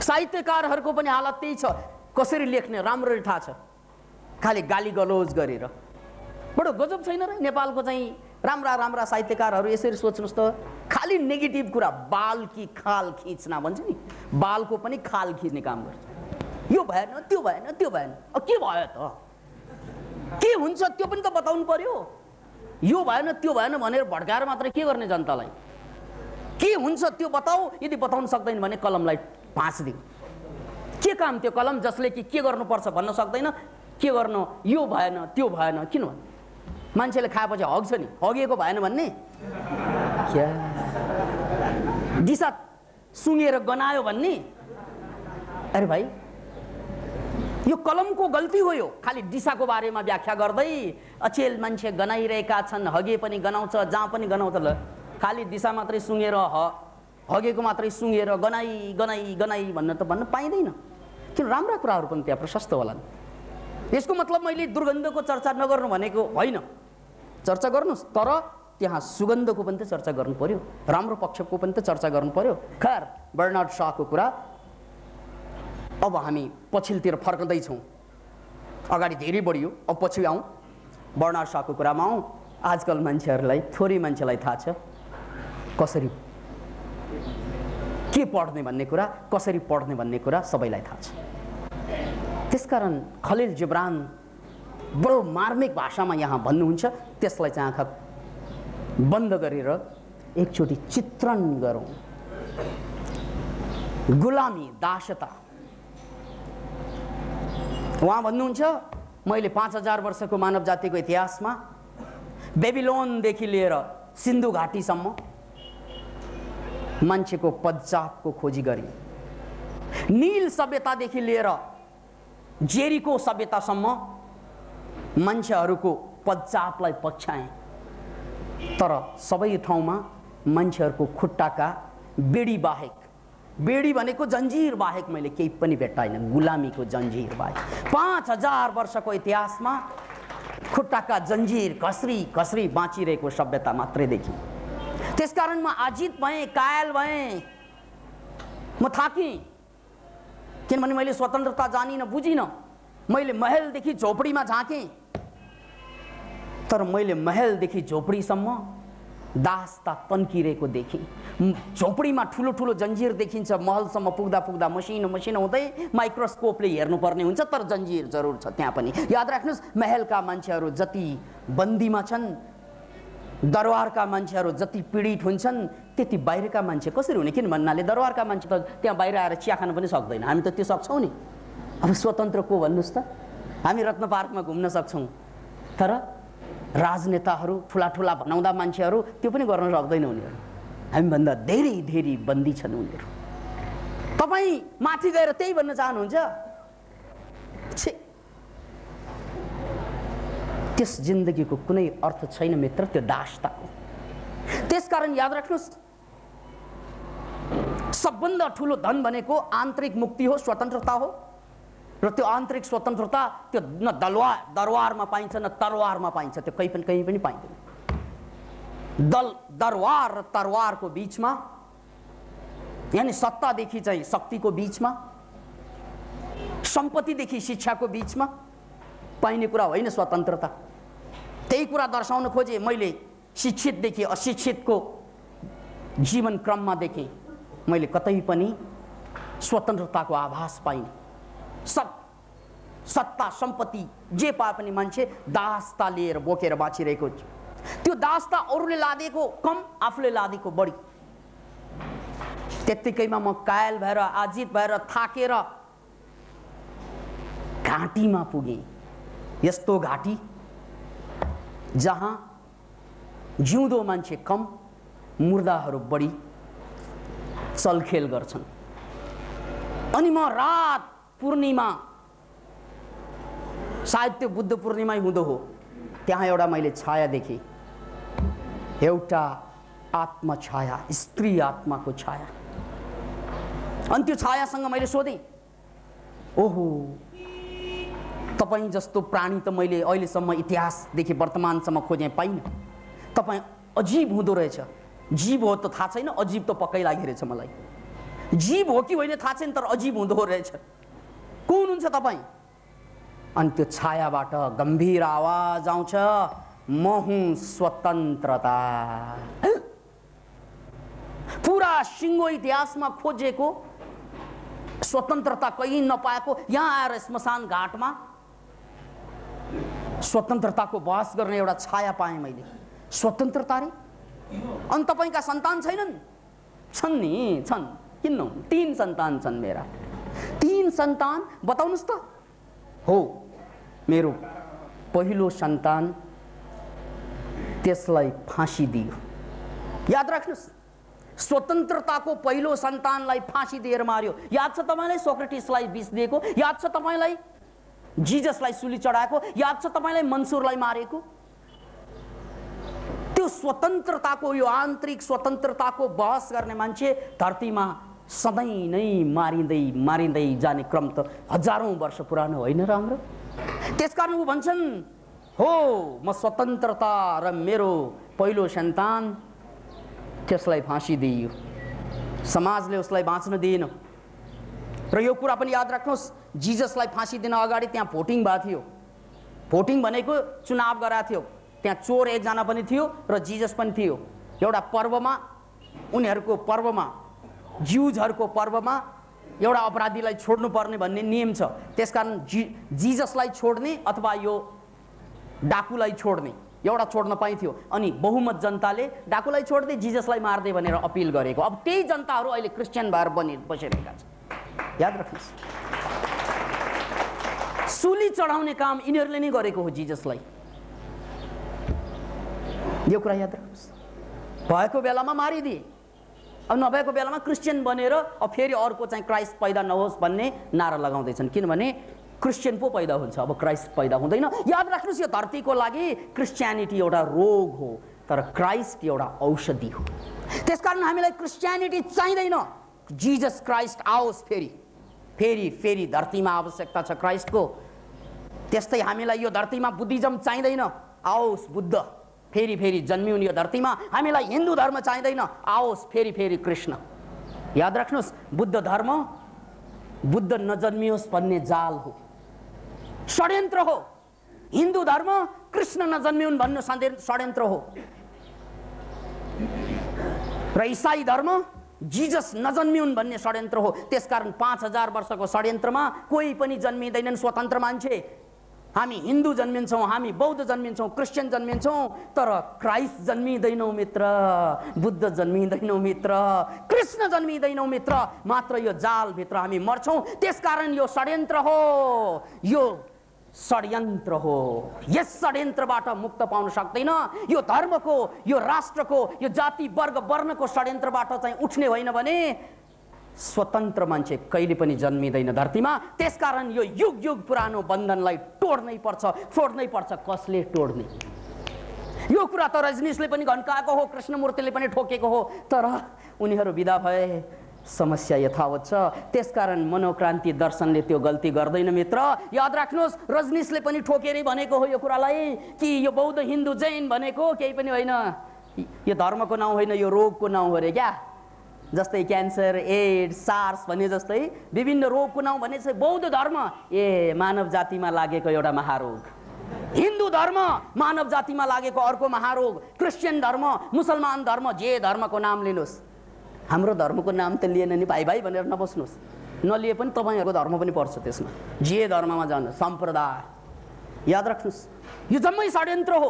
साहित्यकारहरूको पनि हालत त्यही छ, कसरी लेख्ने राम्ररी थाहा छ, खालि गाली गलोज गरेर। बडो गजब छैन र नेपालको चाहिँ राम्रा साहित्यकारहरू। यसरी सोच्नुहोस् त, खालि नेगेटिभ कुरा, बाल की खाल खिच्ना भन्छ नि, बालको पनि खाल खिच्ने काम गर्छ। यो भएन, त्यो भएन, त्यो भएन, अब के भयो त? के हुन्छ त्यो पनि त बताउनु पर्यो। यो भएन त्यो भएन भनेर भड्काएर मात्र के गर्ने जनतालाई? के हुन्छ त्यो बताऊ। यदि बताउन सक्दैन भने कलमलाई भाँच्दिउँ। के काम त्यो कलम जसले कि के गर्नुपर्छ भन्न सक्दैन? के गर्नु, यो भएन त्यो भएन, किन भन्नु? मान्छेले खाएपछि हग्छ नि, हगिएको भएन भन्ने क्या? दिशा सुँगेर गनायो भन्ने? अरे भाइ, यो कलमको गल्ती हो। यो खालि दिशाको बारेमा व्याख्या गर्दै अचेल मान्छे गनाइरहेका छन्, हगे पनि गनाउँछ, जहाँ पनि गनाउँछ। ल खालि दिशा मात्रै सुँगेर हगेको मात्रै सुँगेर गनाई गनाई गनाई भन्न त भन्न पाइँदैन। किन राम्रा कुराहरू पनि त्यहाँ प्रशस्त होलान्। यसको मतलब मैले दुर्गन्धको चर्चा नगर्नु भनेको होइन, चर्चा गर्नुहोस्, तर त्यहाँ सुगन्धको पनि त चर्चा गर्नु पर्यो, राम्रो पक्षको पनि त चर्चा गर्नु पर्यो। खैर, बर्नार्ड शको कुरा। अब हामी पछिल्तिर फर्कँदैछौँ, अगाडि धेरै बढियो, अब पछि आउँ, बर्नार्ड शको कुरामा आउँ। आजकल मान्छेहरूलाई, थोरै मान्छेलाई थाहा छ कसरी के पढ्ने भन्ने कुरा, कसरी पढ्ने भन्ने कुरा सबैलाई थाहा छ। त्यसकारण खलिल जिब्रान बडो मार्मिक भाषामा यहाँ भन्नुहुन्छ, त्यसलाई चाहिँ आँखा बन्द गरेर एकचोटि चित्रण गरौँ। गुलामी, दासता। उहाँ भन्नुहुन्छ, मैले 5000 वर्षको मानव जातिको इतिहासमा बेबिलोनदेखि लिएर सिन्धु घाटीसम्म मान्छेको पश्चापको खोजी गरेँ। नील सभ्यतादेखि लिएर जेरिको सभ्यतासम्म मान्छेहरूको पश्चापलाई पछ्याएँ, तर सबै ठाउँमा मान्छेहरूको खुट्टाका बेडी बाहेक, बेडी भनेको जन्जिर बाहेक मैले केही पनि भेट्टाइन, गुलामीको जन्जिर बाहेक। 5000 वर्षको इतिहासमा खुट्टाका जन्जिर कसरी कसरी बाँचिरहेको सभ्यता मात्रै देखेँ। त्यसकारण म आजित भएँ, कायल भएँ, म थाकेँ, किनभने मैले स्वतन्त्रता जानिनँ, बुझिनँ। मैले महलदेखि झोपडीमा झाँकेँ, तर मैले महलदेखि झोपडीसम्म दासता तन्किरहेको देखेँ। झोपडीमा ठुलो ठुलो जन्जिर देखिन्छ, महलसम्म पुग्दा पुग्दा मसिनो मसिनो हुँदै माइक्रोस्कोपले हेर्नुपर्ने हुन्छ, तर जन्जिर जरुर छ त्यहाँ पनि। याद राख्नुहोस्, महलका मान्छेहरू जति बन्दीमा छन्, दरबारका मान्छेहरू जति पीडित हुन्छन्, त्यति बाहिरका मान्छे कसरी हुने? किन भन्नाले दरबारका मान्छे त त्यहाँ बाहिर आएर चिया खान पनि सक्दैन, हामी त त्यो सक्छौँ नि। अब स्वतन्त्र को भन्नुहोस् त? हामी रत्न पार्कमा घुम्न सक्छौँ, तर राजनेताहरू, ठुला ठुला भनाउँदा मान्छेहरू त्यो पनि गर्न सक्दैन उनीहरू। हामीभन्दा धेरै धेरै बन्दी छन् उनीहरू। तपाईँ माथि गएर त्यही भन्न चाहनुहुन्छ? छे, त्यस जिन्दगीको कुनै अर्थ छैन मित्र, त्यो दासताको। त्यसकारण याद राख्नुहोस्, सबभन्दा ठुलो धन भनेको आन्तरिक मुक्ति हो, स्वतन्त्रता हो। र त्यो आन्तरिक स्वतन्त्रता त्यो न दरबारमा पाइन्छ न तरवारमा पाइन्छ, त्यो कहीँ पनि पाइँदैन। दरबार र तरवारको बीचमा, यानी सत्तादेखि चाहिँ शक्तिको बीचमा, सम्पत्तिदेखि शिक्षाको बीचमा पाइने कुरा होइन स्वतन्त्रता। त्यही कुरा दर्शाउन खोजेँ मैले। शिक्षितदेखि अशिक्षितको जीवन क्रममा देखेँ, मैले कतै पनि स्वतन्त्रताको आभास पाइनँ। सत्ता सम्पत्ति जे पाए पनि मान्छे दासता लिएर बोकेर बाँचिरहेको छ। त्यो दासता अरूले लादेको कम, आफूले लादेको बढी। त्यत्तिकैमा म कायल भएर, आजित भएर, थाकेर घाँटीमा पुगेँ। यस्तो घाँटी जहाँ जिउँदो मान्छे कम, मुर्दाहरू बढी चलखेल गर्छन्। अनि म रात पूर्णिमा, सायद त्यो बुद्ध पूर्णिमै हुँदो हो, त्यहाँ एउटा मैले छाया देखेँ, एउटा आत्मा छाया, स्त्री आत्माको छाया। अनि त्यो छायासँग मैले सोधेँ, ओहो, तपाईँ जस्तो प्राणी त मैले अहिलेसम्म इतिहासदेखि वर्तमानसम्म खोजेँ पाइनँ। तपाईँ अजीब हुँदो रहेछ। जीव हो त थाहा छैन, अजीब त पक्कै लागिरहेछ मलाई। जीव हो कि होइन थाहा छैन, तर अजीब हुँदो रहेछ। को हुनुहुन्छ तपाईँ? अनि त्यो छायाबाट गम्भीर आवाज आउँछ, म हुँ स्वतन्त्रता। पुरा सिङ्गो इतिहासमा खोजेको स्वतन्त्रता कहीँ नपाएको, यहाँ आएर श्मशान घाटमा स्वतन्त्रताको बहस गर्ने एउटा छाया पाएँ मैले। स्वतन्त्रता रे? अनि तपाईँका सन्तान छैनन्? छन् नि, छन्। किन नहुन्? 3 सन्तान छन् मेरा। 3 सन्तान? बताउनुहोस् त। हो, मेरो पहिलो सन्तान, त्यसलाई फाँसी दियो। याद राख्नुहोस्, स्वतन्त्रताको पहिलो सन्तानलाई फाँसी दिएर मार्यो। याद छ तपाईँलाई सोक्रेटिसलाई विष दिएको? याद छ तपाईँलाई जिजसलाई सुली चढाएको? याद छ तपाईँलाई मन्सुरलाई मारेको? त्यो स्वतन्त्रताको, यो आन्तरिक स्वतन्त्रताको बहस गर्ने मान्छे धरतीमा सधैँ नै मारिँदै जाने क्रम त हजारौं वर्ष पुरानो होइन र हाम्रो? त्यसकारण ऊ भन्छन्, हो, म स्वतन्त्रता र मेरो पहिलो सन्तान, त्यसलाई फाँसी दिइयो। समाजले उसलाई बाँच्न दिएन। र यो कुरा पनि याद राख्नुहोस्, जिजसलाई फाँसी दिन अगाडि त्यहाँ भोटिङ भएको थियो। भोटिङ भनेको चुनाव गराएको थियो। त्यहाँ चोर एकजना पनि थियो र जिजस पनि थियो। एउटा पर्वमा, उनीहरूको पर्वमा, ज्युजहरूको पर्वमा एउटा अपराधीलाई छोड्नु पर्ने भन्ने नियम छ। त्यसकारण जिजसलाई छोड्ने अथवा यो डाकुलाई छोड्ने, एउटा छोड्न पाइन्थ्यो। अनि बहुमत जनताले डाकुलाई छोड्दै जिजसलाई मार्दै भनेर अपिल गरेको। अब त्यही जनताहरू अहिले क्रिस्चियन भएर बसिरहेका छन्। याद राख्नुहोस्, सुली चढाउने काम यिनीहरूले नै गरेको हो जिजसलाई। यो कुरा याद राख्नुहोस्। भएको बेलामा मारिदिए, अब नभएको बेलामा क्रिस्चियन बनेर अब फेरि अर्को चाहिँ क्राइस्ट पैदा नहोस् भन्ने नारा लगाउँदैछन्। किनभने क्रिस्चियन पो पैदा हुन्छ, अब क्राइस्ट पैदा हुँदैन। याद राख्नुहोस्, यो धरतीको लागि क्रिस्चियनिटी एउटा रोग हो, तर क्राइस्ट एउटा औषधि हो। त्यसकारण हामीलाई क्रिस्चियनिटी चाहिँदैन। जिजस क्राइस्ट आओस्, फेरि धरतीमा आवश्यकता छ क्राइस्टको। त्यस्तै हामीलाई यो धरतीमा बुद्धिज्म चाहिँदैन, आओस् बुद्ध फेरि जन्मिउन् यो धरतीमा। हामीलाई हिन्दू धर्म चाहिँदैन, आओस् फेरि कृष्ण। याद राख्नुहोस्, बुद्ध धर्म बुद्ध नजन्मियोस् भन्ने जाल हो, षड्यन्त्र हो। हिन्दू धर्म कृष्ण नजन्मिउन् भन्ने षड्यन्त्र हो, र इसाई धर्म जिजस नजन्मिउन् भन्ने षड्यन्त्र हो। त्यसकारण 5000 वर्षको षड्यन्त्रमा कोही पनि जन्मिँदैनन् स्वतन्त्र मान्छे। हामी हिन्दू जन्मिन्छौँ, हामी बौद्ध जन्मिन्छौँ, क्रिस्चियन जन्मिन्छौँ, तर क्राइस्ट जन्मिँदैनौँ मित्र, बुद्ध जन्मिँदैनौँ मित्र, कृष्ण जन्मिँदैनौँ मित्र। मात्र यो जालभित्र हामी मर्छौँ। त्यसकारण यो षड्यन्त्र हो, यो षड्यन्त्र हो। यस षड्यन्त्रबाट मुक्त पाउन सक्दैन। यो धर्मको, यो राष्ट्रको, यो जाति वर्ग वर्णको षड्यन्त्रबाट चाहिँ उठ्ने होइन भने स्वतन्त्र मान्छे कहिले पनि जन्मिँदैन धरतीमा। त्यसकारण यो युग युग पुरानो बन्धनलाई तोड्नै पर्छ, फोड्नै पर्छ। कसले तोड्ने? यो कुरा त रजनीशले पनि घन्काएको हो, कृष्णमूर्तिले पनि ठोकेको हो, तर उनीहरू विदा भए, समस्या यथावत छ। त्यसकारण मनोक्रान्ति दर्शनले त्यो गल्ती गर्दैन मित्र। याद राख्नुहोस्, रजनीशले पनि ठोकेरै भनेको हो यो कुरालाई कि यो बौद्ध हिन्दू जैन भनेको केही पनि होइन, यो धर्मको नाउँ होइन, यो रोगको नाउँ हो रे क्या। जस्तै क्यान्सर, एड्स, सार्स भने जस्तै विभिन्न रोगको नाउँ भने चाहिँ बौद्ध धर्म मानव जातिमा लागेको एउटा महारोग, हिन्दू धर्म मानव जातिमा लागेको अर्को महारोग, क्रिस्चियन धर्म, मुसलमान धर्म, जे धर्मको नाम लिनुहोस्। हाम्रो धर्मको नाम त लिएन नि भाइ भनेर नबस्नुहोस्, नलिए पनि तपाईँहरूको धर्म पनि पर्छ त्यसमा। जे धर्ममा जानु, सम्प्रदाय। याद राख्नुहोस्, यो जम्मै षड्यन्त्र हो,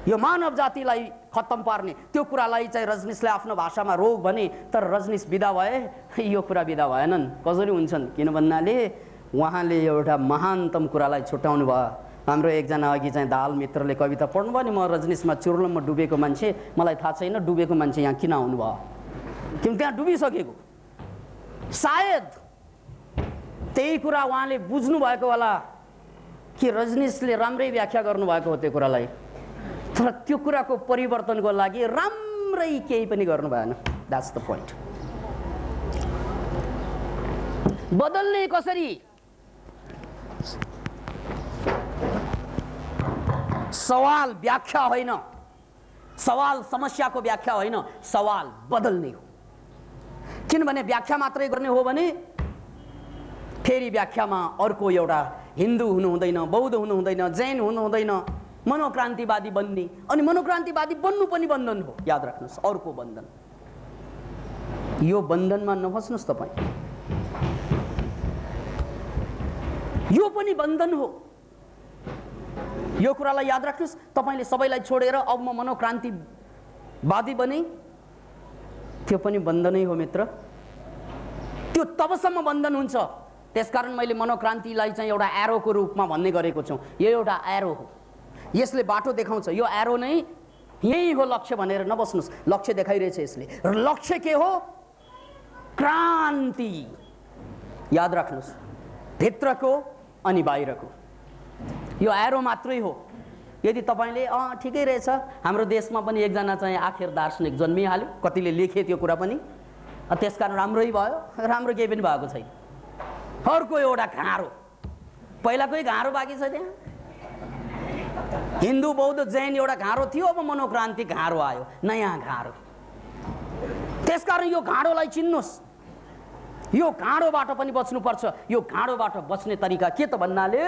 यो मानव जातिलाई खत्तम पार्ने। त्यो कुरालाई चाहिँ रजनीशले आफ्नो भाषामा रोग भने, तर रजनीश विदा भए, यो कुरा विदा भएनन्। कसरी हुन्छन्? किन भन्नाले उहाँले एउटा महानतम कुरालाई छुट्याउनु भयो। हाम्रो एकजना अघि चाहिँ दाल मित्रले कविता पढ्नुभयो नि, म रजनीशमा चुर्लममा डुबेको मान्छे, मलाई थाहा छैन डुबेको मान्छे यहाँ किन आउनुभयो, किन त्यहाँ डुबिसकेको। सायद त्यही कुरा उहाँले बुझ्नु भएको होला कि रजनीशले राम्रै व्याख्या गर्नुभएको हो त्यो कुरालाई, तर त्यो कुराको परिवर्तनको लागि राम्रै केही पनि गर्नु भएन। That's the point. बदल्ने कसरी? सवाल व्याख्या होइन, सवाल समस्याको व्याख्या होइन, सवाल बदल्ने हो। किनभने व्याख्या मात्रै गर्ने हो भने फेरि व्याख्यामा अर्को एउटा हिन्दू हुनु हुँदैन, बौद्ध हुनु हुँदैन, जैन हुनु हुँदैन, मनोक्रान्तिवादी बन्ने। अनि मनोक्रान्तिवादी बन्नु पनि बन्धन हो। याद राख्नुहोस्, अर्को बन्धन। यो बन्धनमा नफस्नुहोस् तपाईँ, यो पनि बन्धन हो। यो कुरालाई याद राख्नुहोस्। तपाईँले सबैलाई छोडेर अब म मनोक्रान्तिवादी बने, त्यो पनि बन्धनै हो मित्र। त्यो तबसम्म बन्धन हुन्छ। त्यसकारण मैले मनोक्रान्तिलाई चाहिँ एउटा एरोको रूपमा भन्ने गरेको छु। यो एउटा एरो हो, यसले बाटो देखाउँछ। यो एरो नै यही हो लक्ष्य भनेर नबस्नुहोस्, लक्ष्य देखाइरहेछ यसले। र लक्ष्य के हो? क्रान्ति। याद राख्नुहोस्, भित्रको अनि बाहिरको। यो एरो मात्रै हो। यदि तपाईँले ठिकै रहेछ, हाम्रो देशमा पनि एकजना चाहिँ आखिर दार्शनिक जन्मिहाल्यो, कतिले लेखे त्यो कुरा पनि, त्यसकारण राम्रै भयो। राम्रो केही पनि भएको छैन। अर्को एउटा घाँरो, पहिलाकै घाँरो बाँकी छ त्यहाँ। हिन्दू बौद्ध जैन एउटा घाँरो थियो, अब मनोक्रान्ति घाँरो आयो, नयाँ घाँरो। त्यसकारण यो घाँडोलाई चिन्नुहोस्। यो घाँडोबाट पनि बच्नुपर्छ। यो घाँडोबाट बच्ने तरिका के त भन्नाले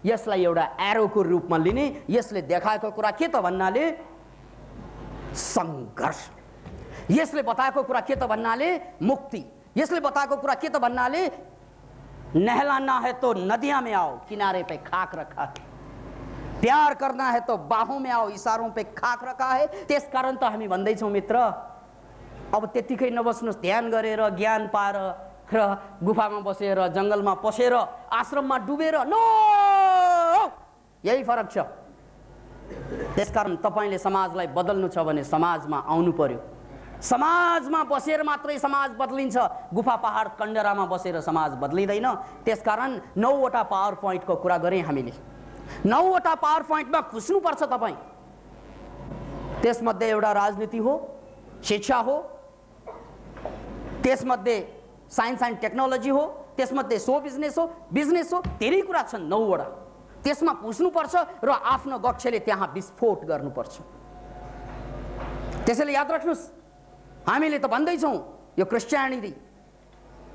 यसलाई एउटा एरोको रूपमा लिने। यसले देखाएको कुरा के त भन्नाले सङ्घर्ष। यसले बताएको कुरा के त भन्नाले मुक्ति। यसले बताएको कुरा के त भन्नाले नहलाना है तो नदियां में आओ, किनारे पे खाक रखा है। प्यार करना है तो बाहों में आओ, इशारों पे खाक रखा है। त्यसकारण त हामी भन्दैछौँ मित्र, अब त्यतिकै नबस्नुहोस्, ध्यान गरेर ज्ञान पाएर र गुफामा बसेर जङ्गलमा पसेर आश्रममा डुबेर, नो, यही फरक छ। त्यसकारण तपाईले समाजलाई बदल्नु छ भने समाजमा आउनु पर्यो। समाजमा बसेर मात्रै समाज बदलिन्छ, गुफा पहाड कण्डरामा बसेर समाज बदलिँदैन। त्यसकारण 9 वटा पावर पोइन्टको कुरा गरेँ हामीले। 9 वटा पावर पोइन्टमा खुस्नुपर्छ तपाईँ। त्यसमध्ये एउटा राजनीति हो, शिक्षा हो, त्यसमध्ये साइन्स एन्ड टेक्नोलोजी हो, त्यसमध्ये सो बिजनेस हो, धेरै कुरा छन् 9 वटा। त्यसमा पुस्नुपर्छ र आफ्नो गक्षले त्यहाँ विस्फोट गर्नुपर्छ। त्यसैले याद राख्नुहोस्, हामीले त भन्दैछौँ यो क्रिस्चियनिटी,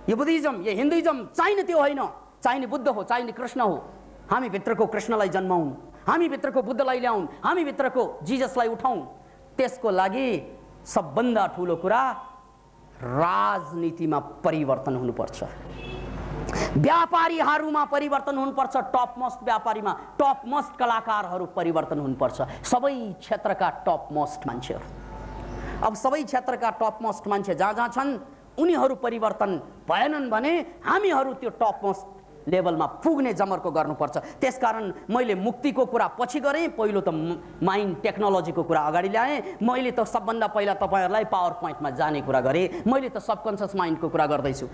यो बुद्धिज्म, यो हिन्दुइज्म चाहिने त्यो होइन, चाहिने बुद्ध हो, चाहिने कृष्ण हो। हामी भित्रको कृष्णलाई जन्माउँ, हामी भित्रको बुद्धलाई ल्याउँ, हामी भित्रको जिजसलाई उठाउँ। त्यसको लागि सबभन्दा ठुलो कुरा राजनीतिमा परिवर्तन हुनुपर्छ, व्यापारीहरूमा परिवर्तन हुनुपर्छ, टप मोस्ट व्यापारीमा, टप मोस्ट कलाकारहरू परिवर्तन हुनुपर्छ, सबै क्षेत्रका टप मोस्ट मान्छेहरू। अब सबै क्षेत्रका टप मोस्ट मान्छे जहाँ जहाँ छन् उनीहरू परिवर्तन भएनन् भने हामीहरू त्यो टप मोस्ट लेभलमा पुग्ने जमर्को गर्नुपर्छ। त्यसकारण मैले मुक्तिको कुरा पछि गरेँ, पहिलो त माइन्ड टेक्नोलोजीको कुरा अगाडि ल्याएँ। मैले त सबभन्दा पहिला तपाईँहरूलाई पावर पोइन्टमा जाने कुरा गरेँ। मैले त सबकन्सियस माइन्डको कुरा गर्दैछु।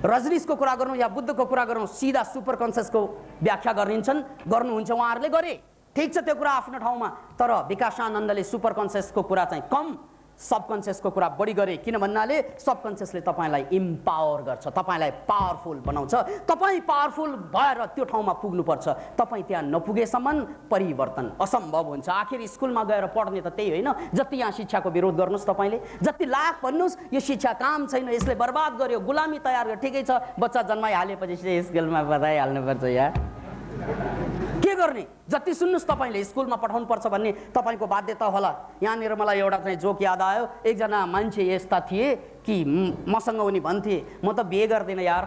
रजनीशको कुरा गरौँ या बुद्धको कुरा गरौँ, सिधा सुपर कन्सियसको व्याख्या गर्नुहुन्छ उहाँहरूले गरे, ठिक छ, त्यो कुरा आफ्नो ठाउँमा। तर विकासानन्दले सुपर कन्सियसको कुरा चाहिँ कम, सबकन्सियसको कुरा बढी गरे। किन भन्नाले सबकन्सियसले तपाईँलाई इम्पावर गर्छ, तपाईँलाई पावरफुल बनाउँछ। तपाईँ पावरफुल भएर त्यो ठाउँमा पुग्नुपर्छ। तपाईँ त्यहाँ नपुगेसम्म परिवर्तन असम्भव हुन्छ। आखिर स्कुलमा गएर पढ्ने त त्यही होइन। जति यहाँ शिक्षाको विरोध गर्नुहोस् तपाईँले, जति लाख भन्नुहोस् यो शिक्षा काम छैन, यसले बर्बाद गर्यो, गुलामी तयार गर्यो, ठिकै छ, बच्चा जन्माइहालेपछि स्कुलमा पठाइहाल्नुपर्छ। यार के गर्ने? जति सुन्नुहोस् तपाईँले स्कुलमा पठाउनुपर्छ भन्ने तपाईँको बाध्यता होला। यहाँनिर मलाई एउटा चाहिँ जोक याद आयो। एकजना मान्छे यस्ता थिए कि मसँग उनी भन्थे, म त बिहे गर्दिनँ यार,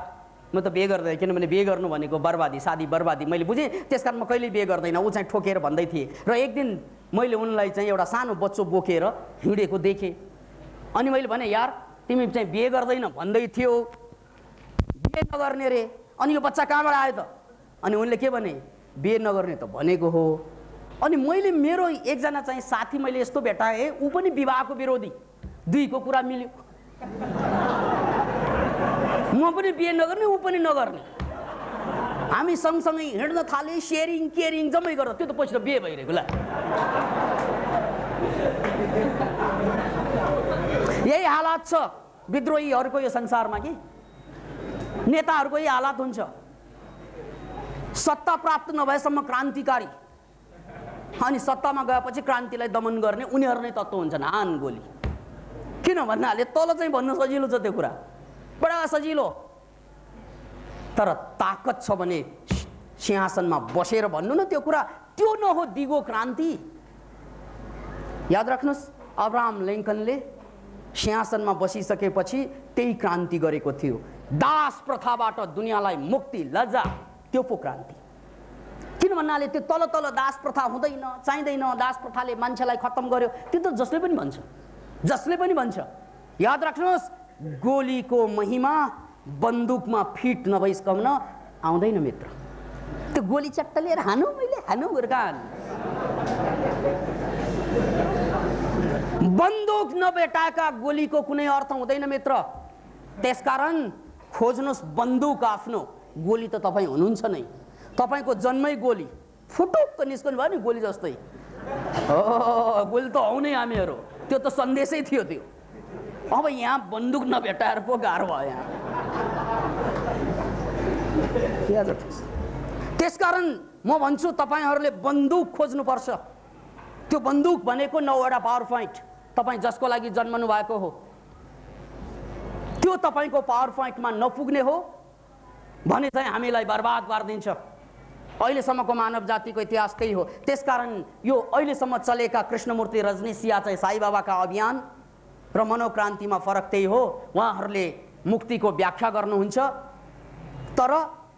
म त बिहे गर्दैन, किनभने बिहे गर्नु भनेको बर्बादी, शादी बर्बादी। मैले बुझेँ, त्यसकारण म कहिले बिहे गर्दैन। ऊ चाहिँ ठोकेर भन्दै थिए। र एक दिन मैले उनलाई चाहिँ एउटा सानो बच्चो बोकेर हिँडेको देखेँ। अनि मैले भने, यार तिमी चाहिँ बिहे गर्दैन भन्दै थियो, बिहे नगर्ने रे, अनि यो बच्चा कहाँबाट आयो त? अनि उनले के भने, बिहे नगर्ने त भनेको हो। अनि मैले मेरो एकजना चाहिँ साथी मैले यस्तो भेटाएँ, ऊ पनि विवाहको विरोधी, दुईको कुरा मिल्यो। म पनि बिहे नगर्ने, ऊ पनि नगर्ने, हामी सँगसँगै हिँड्न थाले, सेयरिङ केयरिङ जम्मै गर्दा त्यो त पछि त बिहे भइरहेको। ल यही हालत छ विद्रोहीहरूको यो संसारमा कि नेताहरूको यही हालत हुन्छ। सत्ता प्राप्त नभएसम्म क्रान्तिकारी, अनि सत्तामा गएपछि क्रान्तिलाई दमन गर्ने उनीहरू नै तत्त्व हुन्छन्, हान गोली। किन भन्नाले तल चाहिँ भन्नु सजिलो छ, त्यो कुरा बडा सजिलो, तर ताकत छ भने सिंहासनमा बसेर भन्नु न त्यो कुरा, त्यो न हो दिगो क्रान्ति। याद राख्नुहोस्, अब्राहम लिङ्कनले सिंहासनमा बसिसकेपछि त्यही क्रान्ति गरेको थियो। दास प्रथाबाट दुनियाँलाई मुक्ति, लज्जा, त्यो पो क्रान्ति। किन भन्नाले त्यो तल तल दास प्रथा हुँदैन, चाहिँदैन, दास प्रथाले मान्छेलाई खत्तम गर्यो, त्यो त जसले पनि भन्छ, जसले पनि भन्छ। याद राख्नुहोस्, गोलीको महिमा बन्दुकमा फिट नभइसकम्न आउँदैन मित्र। त्यो गोली चट्ट लिएर हानु, मैले हानु गुर्कान, बन्दुक नभेटाएका गोलीको कुनै अर्थ हुँदैन मित्र। त्यसकारण खोज्नुहोस् बन्दुक आफ्नो, गोली त तपाईँ हुनुहुन्छ नै। तपाईँको जन्मै गोली फुटुक्क निस्कनु भयो नि गोली जस्तै। गोली त हौ नै हामीहरू, त्यो त सन्देशै थियो त्यो। अब यहाँ बन्दुक नभेटाएर पो गाह्रो भयो यहाँ। त्यसकारण म भन्छु तपाईँहरूले बन्दुक खोज्नुपर्छ। त्यो बन्दुक भनेको 9 वटा पावर पोइन्ट, तपाईँ जसको लागि जन्मनु भएको हो त्यो तपाईँको पावर पोइन्टमा नपुग्ने हो भने चाहिँ हामीलाई बर्बाद पारिदिन्छ। अहिलेसम्मको मानव जातिको इतिहास त्यही हो। त्यसकारण यो अहिलेसम्म चलेका कृष्णमूर्ति, रजनीश या चाहिँ साई बाबाका अभियान र मनोक्रान्तिमा फरक त्यही हो। उहाँहरूले मुक्तिको व्याख्या गर्नुहुन्छ, तर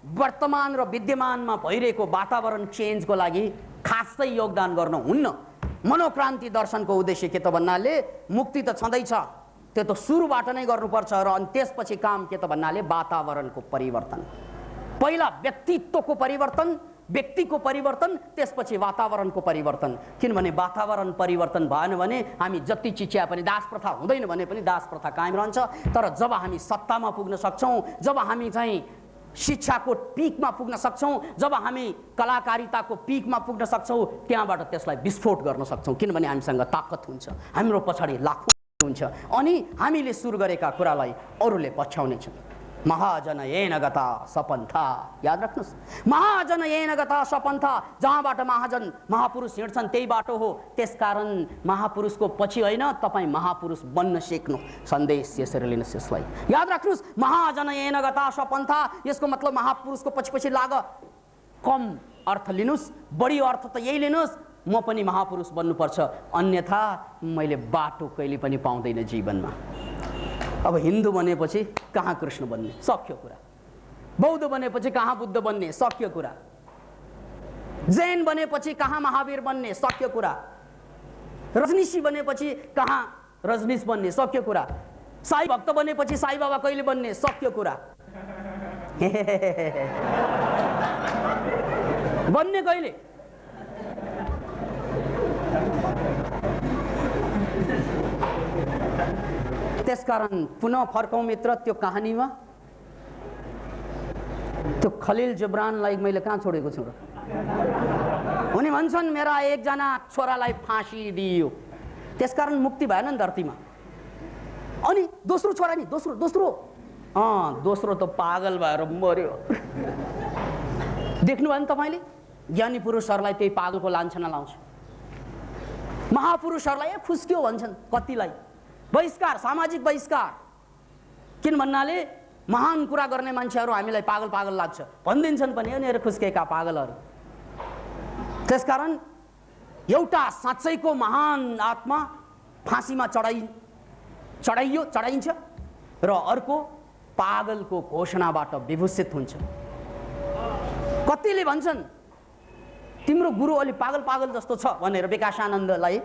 वर्तमान र विद्यमानमा भइरहेको वातावरण चेन्जको लागि खासै योगदान गर्नुहुन्न। मनोक्रान्ति दर्शनको उद्देश्य के त भन्नाले मुक्ति त छँदैछ, त्यो त सुरुबाट नै गर्नुपर्छ र अनि त्यसपछि काम के त भन्नाले वातावरणको परिवर्तन। पहिला व्यक्तित्वको परिवर्तन, व्यक्तिको परिवर्तन, त्यसपछि वातावरणको परिवर्तन। किनभने वातावरण परिवर्तन भएन भने हामी जति चिच्याए पनि, दास प्रथा हुँदैन भने पनि दास प्रथा कायम रहन्छ। तर जब हामी सत्तामा पुग्न सक्छौँ, जब हामी चाहिँ शिक्षाको पिकमा पुग्न सक्छौँ, जब हामी कलाकारिताको पिकमा पुग्न सक्छौँ, त्यहाँबाट त्यसलाई विस्फोट गर्न सक्छौँ। किनभने हामीसँग ताकत हुन्छ, हाम्रो पछाडि लाखौँ हुन्छ, अनि हामीले सुरु गरेका कुरालाई अरूले पछ्याउनेछन्। महाजन येन गता सपन्था, याद राख्नुहोस्, महाजन येन गता सपन्था, जहाँबाट महाजन महापुरुष हिँड्छन् त्यही बाटो हो। त्यसकारण महापुरुषको पछि होइन, तपाईँ महापुरुष बन्न सिक्नु। सन्देश यसरी लिनुहोस्, यसलाई याद राख्नुहोस्। महाजन येन गता सपन्था, यसको मतलब महापुरुषको पछि पछि लाग। कम अर्थ लिनुहोस्, बढी अर्थ त यही लिनुहोस्, म पनि महापुरुष बन्नुपर्छ, अन्यथा मैले बाटो कहिले पनि पाउँदैन जीवनमा। अब हिन्दू बनेपछि कहाँ कृष्ण बन्ने, सक्यो कुरा। बौद्ध बनेपछि कहाँ बुद्ध बन्ने, सक्यो कुरा। जैन बनेपछि कहाँ महावीर बन्ने, सक्यो कुरा। रजनीशी बनेपछि कहाँ रजनीश बन्ने, सक्यो कुरा। साई भक्त बनेपछि साई बाबा कहिले बन्ने, सक्यो कुरा। बन्ने कहिले? त्यसकारण पुनः फर्कौं मित्र त्यो कहानीमा। त्यो खलिल जिब्रानलाई मैले कहाँ छोडेको छु र? उनी भन्छन् मेरा एकजना छोरालाई फाँसी दियो, त्यसकारण मुक्ति भएन नि धरतीमा। अनि दोस्रो छोरा नि, दोस्रो त पागल भएर मर्यो। देख्नुभयो नि तपाईँले? ज्ञानी पुरुषहरूलाई त्यही पागलको लान्छना लाउँछ। महापुरुषहरूलाई फुस्क्यो भन्छन् कतिलाई, बहिष्कार, सामाजिक बहिष्कार। किन भन्नाले महान कुरा गर्ने मान्छेहरू हामीलाई पागल पागल लाग्छ भनिदिन्छन् पनि, यिनीहरू खुस्केका पागलहरू। त्यसकारण एउटा साँच्चैको महान आत्मा फाँसीमा चढाइन्छ र अर्को पागलको घोषणाबाट विभूषित हुन्छ। कतिले भन्छन् तिम्रो गुरु अलि पागल पागल जस्तो छ भनेर विकासानन्दलाई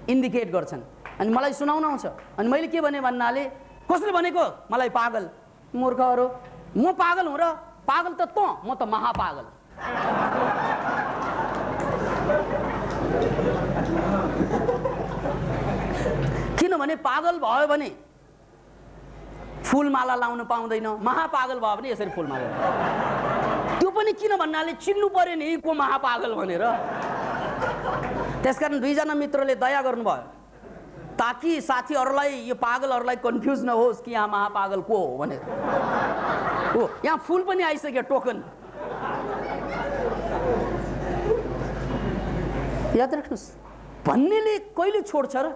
इन्डिकेट गर्छन्, अनि मलाई सुनाउन आउँछ। अनि मैले के भने भन्नाले, कसले भनेको मलाई पागल? मूर्खहरू, म पागल हुँ र? पागल त म त महापागल। किनभने पागल भयो भने फुलमाला लाउन पाउँदैन, महापागल भयो भने यसरी फुलमाला। त्यो पनि किन भन्नाले चिन्नु पर्यो नि को महापागल भनेर। त्यसकारण दुईजना मित्रले दया गर्नुभयो ताकि साथीहरूलाई, यो पागलहरूलाई कन्फ्युज नहोस् कि यहाँ महापागल को हो भनेर। हो, यहाँ फुल पनि आइसक्यो, टोकन। याद राख्नुहोस्, भन्नेले कहिले छोड्छ र?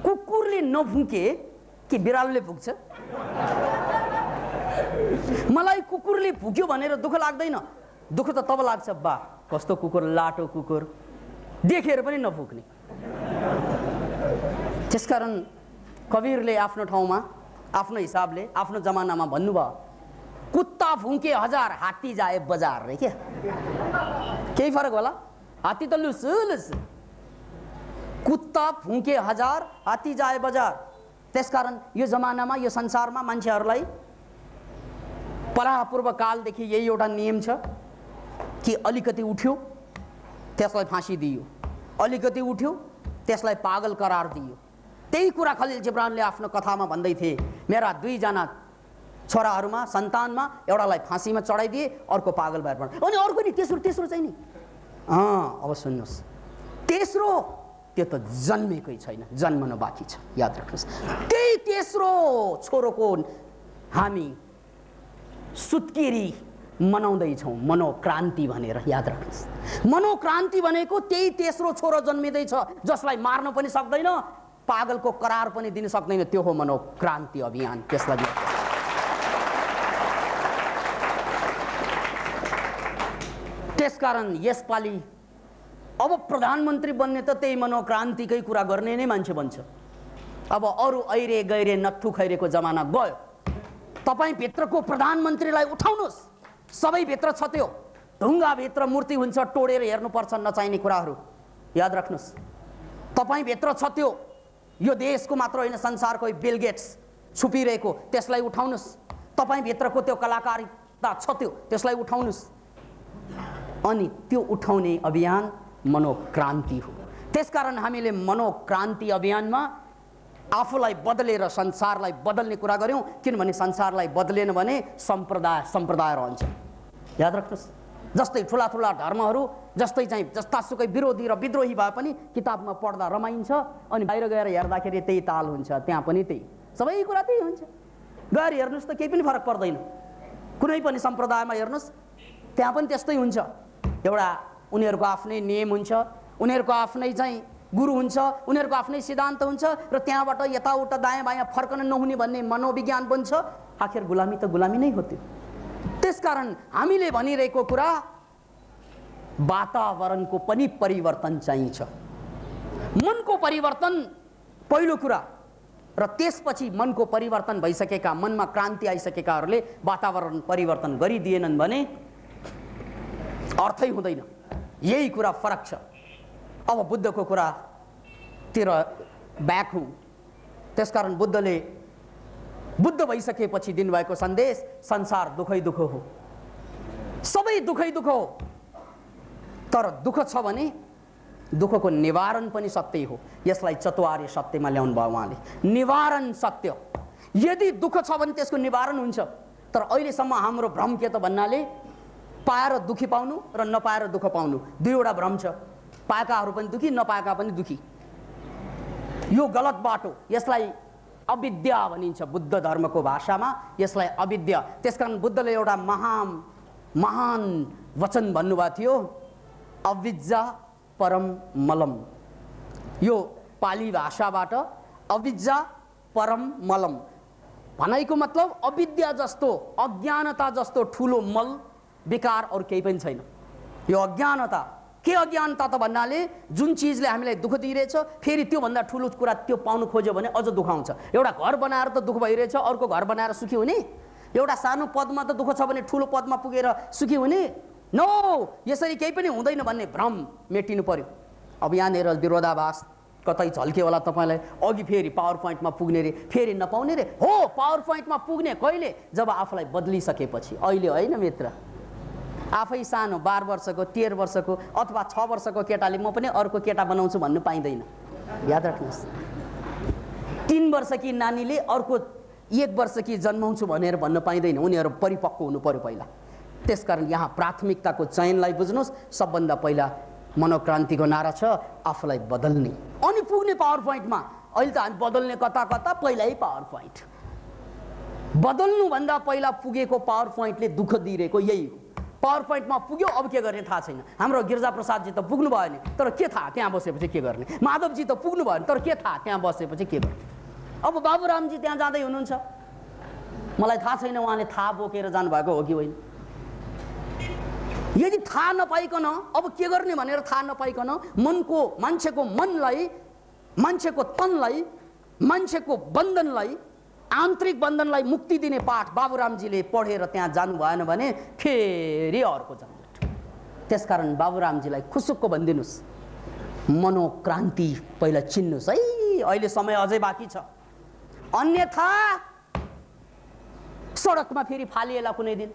कुकुरले नफुके कि बिरालोले फुक्छ? मलाई कुकुरले फुक्यो भनेर दुःख लाग्दैन, दुःख त तब लाग्छ बा कस्तो कुकुर, लाटो कुकुर, देखेर पनि नफुक्ने। त्यसकारण कबीरले आफ्नो ठाउँमा, आफ्नो हिसाबले, आफ्नो जमानामा भन्नुभयो, कुत्ता फुके हजार हात्ती जाए बजार रे। क्या केही फरक होला? हात्ती त लुस लुस, कुत्ता फुके हजार हात्ती जाए बजार। त्यसकारण यो जमानामा, यो संसारमा मान्छेहरूलाई परापूर्व कालदेखि यही एउटा नियम छ कि अलिकति उठ्यो त्यसलाई फाँसी दियो, अलिकति उठ्यो त्यसलाई पागल करार दियो। त्यही कुरा खलिल जिब्रानले आफ्नो कथामा भन्दै थिए। मेरा दुईजना छोराहरूमा, सन्तानमा एउटालाई फाँसीमा चढाइदिए, अर्को पागल भएर पऱ्यो। अनि अर्को नि तेस्रो चाहिँ नि, अब सुन्नुहोस्, तेस्रो त्यो त जन्मेकै छैन, जन्मनु बाँकी छ। याद राख्नुहोस्, त्यही तेस्रो छोरोको हामी सुत्केरी मनाउँदैछौँ, मनोक्रान्ति भनेर। याद राख्नुहोस्, मनोक्रान्ति भनेको त्यही तेस्रो छोरो जन्मिँदैछ जसलाई मार्न पनि सक्दैन, पागलको करार पनि दिन सक्दैन। त्यो हो मनोक्रान्ति अभियान। त्यसलाई त्यसकारण यसपालि अब प्रधानमन्त्री बन्ने त त्यही मनोक्रान्तिकै कुरा गर्ने नै मान्छे बन्छ। अब अरू ऐरे गैरे नत्थु खैरेको जमाना गयो। तपाईँ भित्रको प्रधानमन्त्रीलाई उठाउनुहोस्, सबै भित्र छ त्यो ढुङ्गा भित्र मूर्ति हुन्छ, टोडेर हेर्नुपर्छ नचाहिने कुराहरू, याद राख्नुहोस्। तपाईँ भित्र छ त्यो, यो देशको मात्र होइन संसारको बिल गेट्स छुपिरहेको, त्यसलाई उठाउनुहोस्। तपाईँ भित्रको त्यो कलाकारिता छ त्यो, त्यसलाई उठाउनुहोस्। अनि त्यो उठाउने अभियान मनोक्रान्ति हो। त्यसकारण हामीले मनोक्रान्ति अभियानमा आफूलाई बदलेर संसारलाई बदल्ने कुरा गर्यौं, किनभने संसारलाई बदलेन भने सम्प्रदाय रहन्छ। याद राख्नुहोस्, जस्तै ठुला ठुला धर्महरू जस्तै चाहिँ जस्तासुकै विरोधी र विद्रोही भए पनि किताबमा पढ्दा रमाइन्छ, अनि बाहिर गएर हेर्दाखेरि त्यही ताल हुन्छ, त्यहाँ पनि त्यही, सबै कुरा त्यही हुन्छ। गएर हेर्नुहोस् त केही पनि फरक पर्दैन। कुनै पनि सम्प्रदायमा हेर्नुहोस् त्यहाँ पनि त्यस्तै हुन्छ। एउटा उनीहरूको आफ्नै नियम हुन्छ, उनीहरूको आफ्नै चाहिँ गुरु हुन्छ, उनीहरूको आफ्नै सिद्धान्त हुन्छ, र त्यहाँबाट यताउता दायाँ बायाँ फर्कन नहुने भन्ने मनोविज्ञान बन्छ। आखिर गुलामी त गुलामी नै हो त्यो। त्यसकारण हामीले भनिरहेको कुरा वातावरणको पनि परिवर्तन चाहिन्छ, मनको परिवर्तन पहिलो कुरा, र त्यसपछि मनको परिवर्तन भइसकेका, मनमा क्रान्ति आइसकेकाहरूले वातावरण परिवर्तन गरिदिएनन् भने अर्थै हुँदैन। यही कुरा फरक छ। अब बुद्धको कुरातिर ब्याक हुँ। त्यसकारण बुद्ध भइसकेपछि दिनुभएको सन्देश संसार दुखै दुःख हो, सबै दुखै दुःख हो। तर दुःख छ भने दुःखको निवारण पनि सत्य हो। यसलाई चतुर्य सत्यमा ल्याउनु भयो उहाँले, निवारण सत्य। यदि दुःख छ भने त्यसको निवारण हुन्छ। तर अहिलेसम्म हाम्रो भ्रम के त भन्नाले पाएर दुखी पाउनु र नपाएर दुःख पाउनु, दुईवटा भ्रम छ। पाएकाहरू पनि दुखी, नपाएका पनि दुखी। यो गलत बाटो, यसलाई अविद्या भनिन्छ बुद्ध धर्मको भाषामा, यसलाई अविद्या। त्यसकारण बुद्धले एउटा महान वचन भन्नुभएको थियो, अविद्या परम मलम। यो पाली भाषाबाट अविद्या परम मलम भनाइको मतलब अविद्या जस्तो, अज्ञानता जस्तो ठुलो मल विकार अरू केही पनि छैन। यो अज्ञानता के अज्ञानता त भन्नाले जुन चिजले हामीलाई दुःख दिइरहेछ, फेरि त्योभन्दा ठुलो कुरा त्यो पाउनु खोज्यो भने अझ दुःख आउँछ। एउटा घर बनाएर त दुःख भइरहेछ, अर्को घर बनाएर सुखी हुने? एउटा सानो पदमा त दुःख छ भने ठुलो पदमा पुगेर सुखी हुने? नो, यसरी केही पनि हुँदैन भन्ने भ्रम मेटिनु पर्यो। अब यहाँनिर विरोधाभास कतै झल्क्यो होला तपाईँलाई। अघि फेरि पावर पोइन्टमा पुग्ने रे, फेरि नपाउने रे। हो, पावर पोइन्टमा पुग्ने कहिले? जब आफूलाई बदलिसकेपछि। अहिले होइन मित्र, आफै सानो 12 वर्षको 13 वर्षको अथवा 6 वर्षको केटाले म पनि अर्को केटा बनाउँछु भन्नु पाइँदैन। याद राख्नुहोस्, 3 वर्षकी नानीले अर्को 1 वर्षकी जन्माउँछु भनेर भन्न पाइँदैन। उनीहरू परिपक्व हुनु पर्यो पहिला। त्यसकारण यहाँ प्राथमिकताको चयनलाई बुझ्नुहोस्। सबभन्दा पहिला मनोक्रान्तिको नारा छ आफूलाई बदल्ने, अनि पुग्ने पावर पोइन्टमा। अहिले त हामी बदल्ने कता कता, पहिल्यै पावर पोइन्ट। बदल्नुभन्दा पहिला पुगेको पावर पोइन्टले दुःख दिइरहेको यही हो। पावर पोइन्टमा पुग्यो, अब के गर्ने थाहा छैन। हाम्रो गिरिजा प्रसादजी त पुग्नु भयो नि, तर के थाहा त्यहाँ बसेपछि के गर्ने? माधवजी त पुग्नु भयो नि, तर के थाहा त्यहाँ बसेपछि के गर्ने? अब बाबुरामजी त्यहाँ जाँदै हुनुहुन्छ, मलाई थाहा छैन उहाँले थाहा बोकेर जानुभएको हो कि होइन। यदि थाहा नपाइकन अब के गर्ने भनेर थाहा नपाइकन मान्छेको मनलाई, मान्छेको तनलाई, मान्छेको बन्धनलाई, आन्तरिक बन्धनलाई मुक्ति दिने पाठ बाबुरामजीले पढेर त्यहाँ जानु भएन भने फेरि अर्को झन्झट। त्यसकारण बाबुरामजीलाई खुसुक्क भनिदिनुहोस्, मनोक्रान्ति पहिला चिन्नुहोस् है। अहिले समय अझै बाँकी छ, अन्यथा सडकमा फेरि फालिएला कुनै दिन,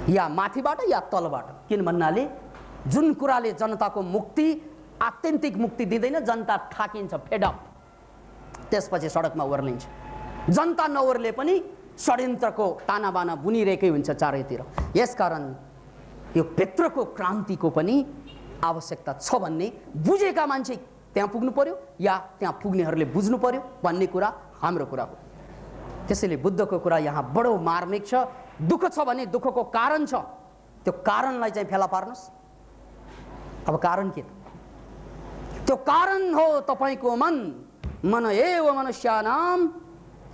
या माथिबाट या तलबाट। किन भन्नाले जुन कुराले जनताको मुक्ति, आत्यन्तिक मुक्ति दिँदैन, जनता ठाकिन्छ, फेडअप, त्यसपछि सडकमा ओर्लिन्छ। जनता नओर्ले पनि षड्यन्त्रको तानाबाना बुनिरहेकै हुन्छ चारैतिर। यसकारण यो भित्रको क्रान्तिको पनि आवश्यकता छ भन्ने बुझेका मान्छे त्यहाँ पुग्नु पर्यो, या त्यहाँ पुग्नेहरूले बुझ्नु पर्यो भन्ने कुरा हाम्रो कुरा हो। त्यसैले बुद्धको कुरा यहाँ बडो मार्मिक छ। दुःख छ भने दुःखको कारण छ, त्यो कारणलाई चाहिँ फेला पार्नुहोस्। अब कारण के? त्यो कारण हो तपाईको मन एव मनुष्यानाम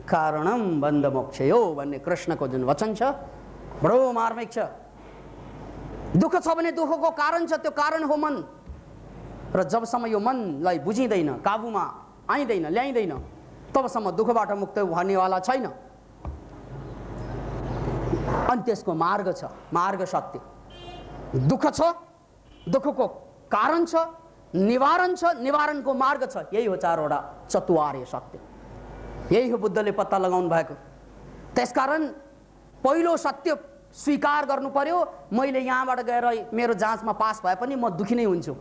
कारणम बन्ध मोक्षयो भन्ने कृष्णको जुन वचन छ, बडो मार्मिक छ। दुःख छ भने दुःखको कारण छ, त्यो कारण हो मन। र जबसम्म यो मनलाई बुझिँदैन, काबुमा आइँदैन, ल्याइँदैन, तबसम्म दुःखबाट मुक्त हुनेवाला छैन। अनि त्यसको मार्ग छ, मार्ग सत्य। दुःख छ, दुःखको कारण छ, निवारण छ, निवारणको मार्ग छ। यही हो चारवटा चतुर्य सत्य। यही हो बुद्धले पत्ता लगाउनु भएको। त्यसकारण पहिलो सत्य स्वीकार गर्नु पर्यो। मैले यहाँबाट गएर मेरो जाँचमा पास भए पनि म दुखी नै हुन्छु,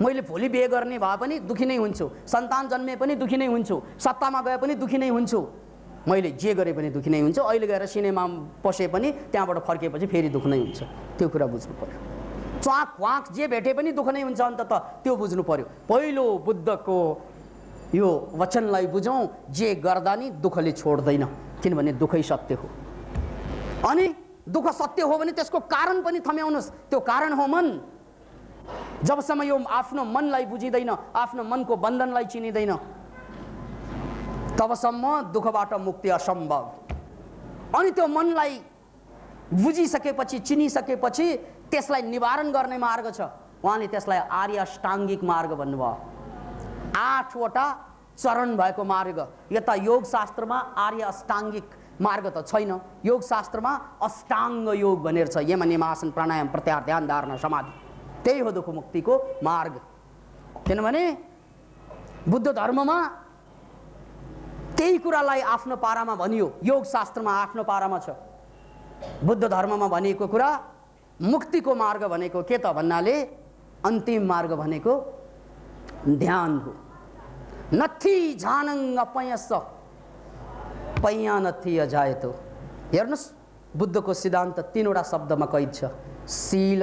मैले भोलि बिहे गर्ने भए पनि दुखी नै हुन्छु, सन्तान जन्मे पनि दुखी नै हुन्छु, सत्तामा गए पनि दुखी नै हुन्छु, मैले जे गरे पनि दुखी नै हुन्छु, अहिले गएर सिनेमा पसे पनि त्यहाँबाट फर्केपछि फेरि दुःख नै हुन्छ। त्यो कुरा बुझ्नु पर्यो। च्वाक वाक जे भेटे पनि दुःख नै हुन्छ अन्ततः, त्यो बुझ्नु पर्यो। पहिलो बुद्धको यो वचनलाई बुझौँ, जे गर्दा नि दुःखले छोड्दैन, किनभने दुःखै सत्य हो। अनि दुःख सत्य हो भने त्यसको कारण पनि थम्याउनुहोस्। त्यो कारण हो मन। जबसम्म यो आफ्नो मनलाई बुझिँदैन, आफ्नो मनको बन्धनलाई चिनिँदैन, तबसम्म दुःखबाट मुक्ति असम्भव। अनि त्यो मनलाई बुझिसकेपछि, चिनिसकेपछि त्यसलाई निवारण गर्ने मार्ग छ। उहाँले त्यसलाई आर्य अष्टाङ्गिक मार्ग भन्नुभयो। 8वटा चरण भएको मार्ग। यता योग शास्त्रमा आर्य अष्टाङ्गिक मार्ग त छैन, योग शास्त्रमा अष्टाङ्ग योग भनेर छ। यम नियम आसन प्राणायाम प्रत्याहार ध्यान धारणा समाधि। त्यही हो दुःख मुक्तिको मार्ग। किनभने बुद्ध धर्ममा त्यही कुरालाई आफ्नो पारामा भनियो। योग शास्त्रमा आफ्नो पारामा छ। बुद्ध धर्ममा भनिएको कुरा मुक्तिको मार्ग भनेको के त भन्नाले अन्तिम मार्ग भनेको ध्यान हो। नथी झानङ अपयस पैया नथी अजायतो। हेर्नुहोस्, बुद्धको सिद्धान्त 3वटा शब्दमा कैद छ: शील,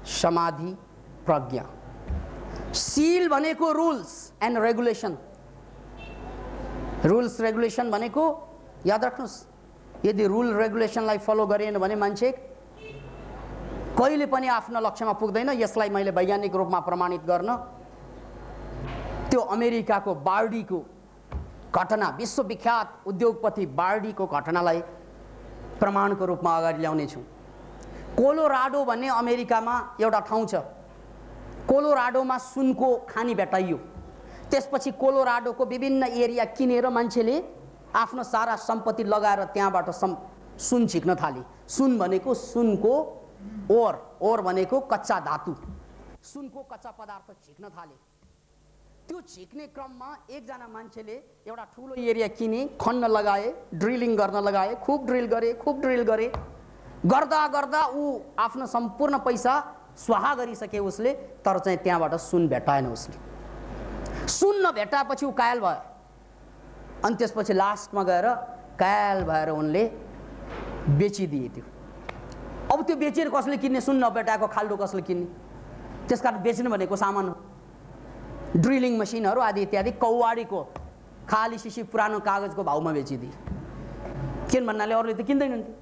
समाधि, प्रज्ञा। शील भनेको rules and regulation. Rules regulation भनेको याद राख्नुहोस्, यदि रुल रेगुलेसनलाई फलो गरेन भने मान्छे कहिले पनि आफ्नो लक्ष्यमा पुग्दैन। यसलाई मैले वैज्ञानिक रूपमा प्रमाणित गर्न त्यो अमेरिकाको बार्डीको घटना, विश्वविख्यात उद्योगपति बार्डीको घटनालाई प्रमाणको रूपमा अगाडि ल्याउने छु। कोलोराडो भन्ने अमेरिकामा एउटा ठाउँ छ। कोलोराडोमा सुनको खानी भेटाइयो। त्यसपछि कोलोराडोको विभिन्न एरिया किनेर मान्छेले आफ्नो सारा सम्पत्ति लगाएर त्यहाँबाट सुन झिक्न थाले। सुन भनेको सुनको ओर भनेको कच्चा धातु, सुनको कच्चा पदार्थ झिक्न थाले। त्यो झिक्ने क्रममा एकजना मान्छेले एउटा ठुलो एरिया किने, खन्न लगाए, ड्रिलिङ गर्न लगाए, खुब ड्रिल गरे। गर्दा गर्दा ऊ आफ्नो सम्पूर्ण पैसा स्वाहा गरिसके उसले, तर चाहिँ त्यहाँबाट सुन भेटाएन। उसले सुन नभेटाएपछि ऊ कायल भयो। अनि त्यसपछि लास्टमा गएर कायल भएर उनले बेचिदिए त्यो। अब त्यो बेचेर कसले किन्ने? सुन नभेटाएको खाल्डो कसले किन्ने? त्यसकारण बेच्नु भनेको सामान हो। ड्रिलिङ मसिनहरू आदि इत्यादि कौवाडीको खाली सिसी पुरानो कागजको भाउमा बेचिदिए। किन भन्नाले अरूले त किन्दैनन् थियो।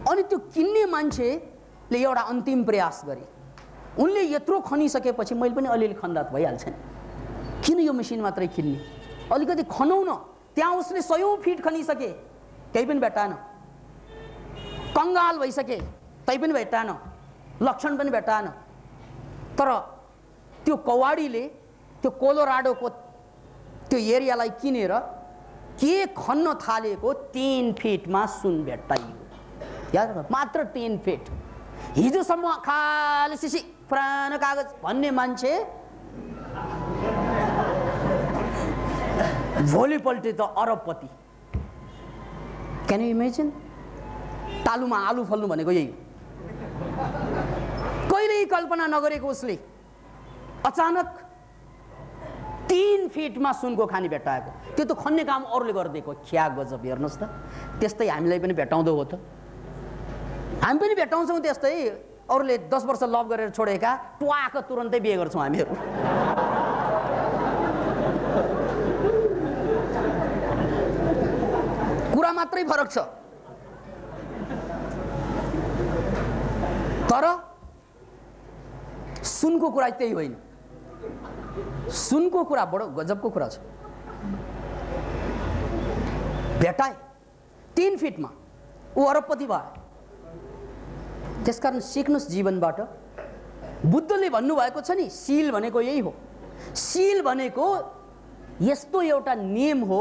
अनि त्यो किन्ने मान्छेले एउटा अन्तिम प्रयास गरे। उनले यत्रो खनिसकेपछि मैले पनि अलिअलि खन्दा त भइहाल्छ नि, किन यो मसिन मात्रै किन्ने, अलिकति खनौ न। त्यहाँ उसले 100 फिट खनिसके, केही पनि भेटाएन। कङ्गाल भइसके, तै पनि भेटाएन, लक्षण पनि भेटाएन। तर त्यो कौवाडीले त्यो कोलोराडोको त्यो एरियालाई किनेर के खन्न थालेको 3 फिटमा सुन भेटाइयो। याद राख्नु, मात्र 3 फिट। हिजोसम्म खाली सिसी पुरानो कागज भन्ने मान्छे भोलिपल्ट त अरबपति। Can you imagine? तालुमा आलु फल्नु भनेको यही। कहिल्यै कल्पना नगरेको उसले अचानक 3 फिटमा सुनको खानी भेटाएको। त्यो त खन्ने काम अरूले गरिदिएको। क्या गजब! हेर्नुहोस् त, त्यस्तै हामीलाई पनि भेटाउँदो हो त। हामी पनि भेटाउँछौँ त्यस्तै। अरूले 10 वर्ष लभ गरेर छोडेका ट्वाक तुरन्तै बिहे गर्छौँ हामीहरू। कुरा मात्रै फरक छ। तर सुनको कुरा त्यही होइन। सुनको कुरा बडो गजबको कुरा छ। भेटाए 3 फिटमा, ऊ अरबपति भयो। त्यसकारण सिक्नुहोस् जीवनबाट। बुद्धले भन्नुभएको छ नि, शील भनेको यही हो। शील भनेको यस्तो एउटा नियम हो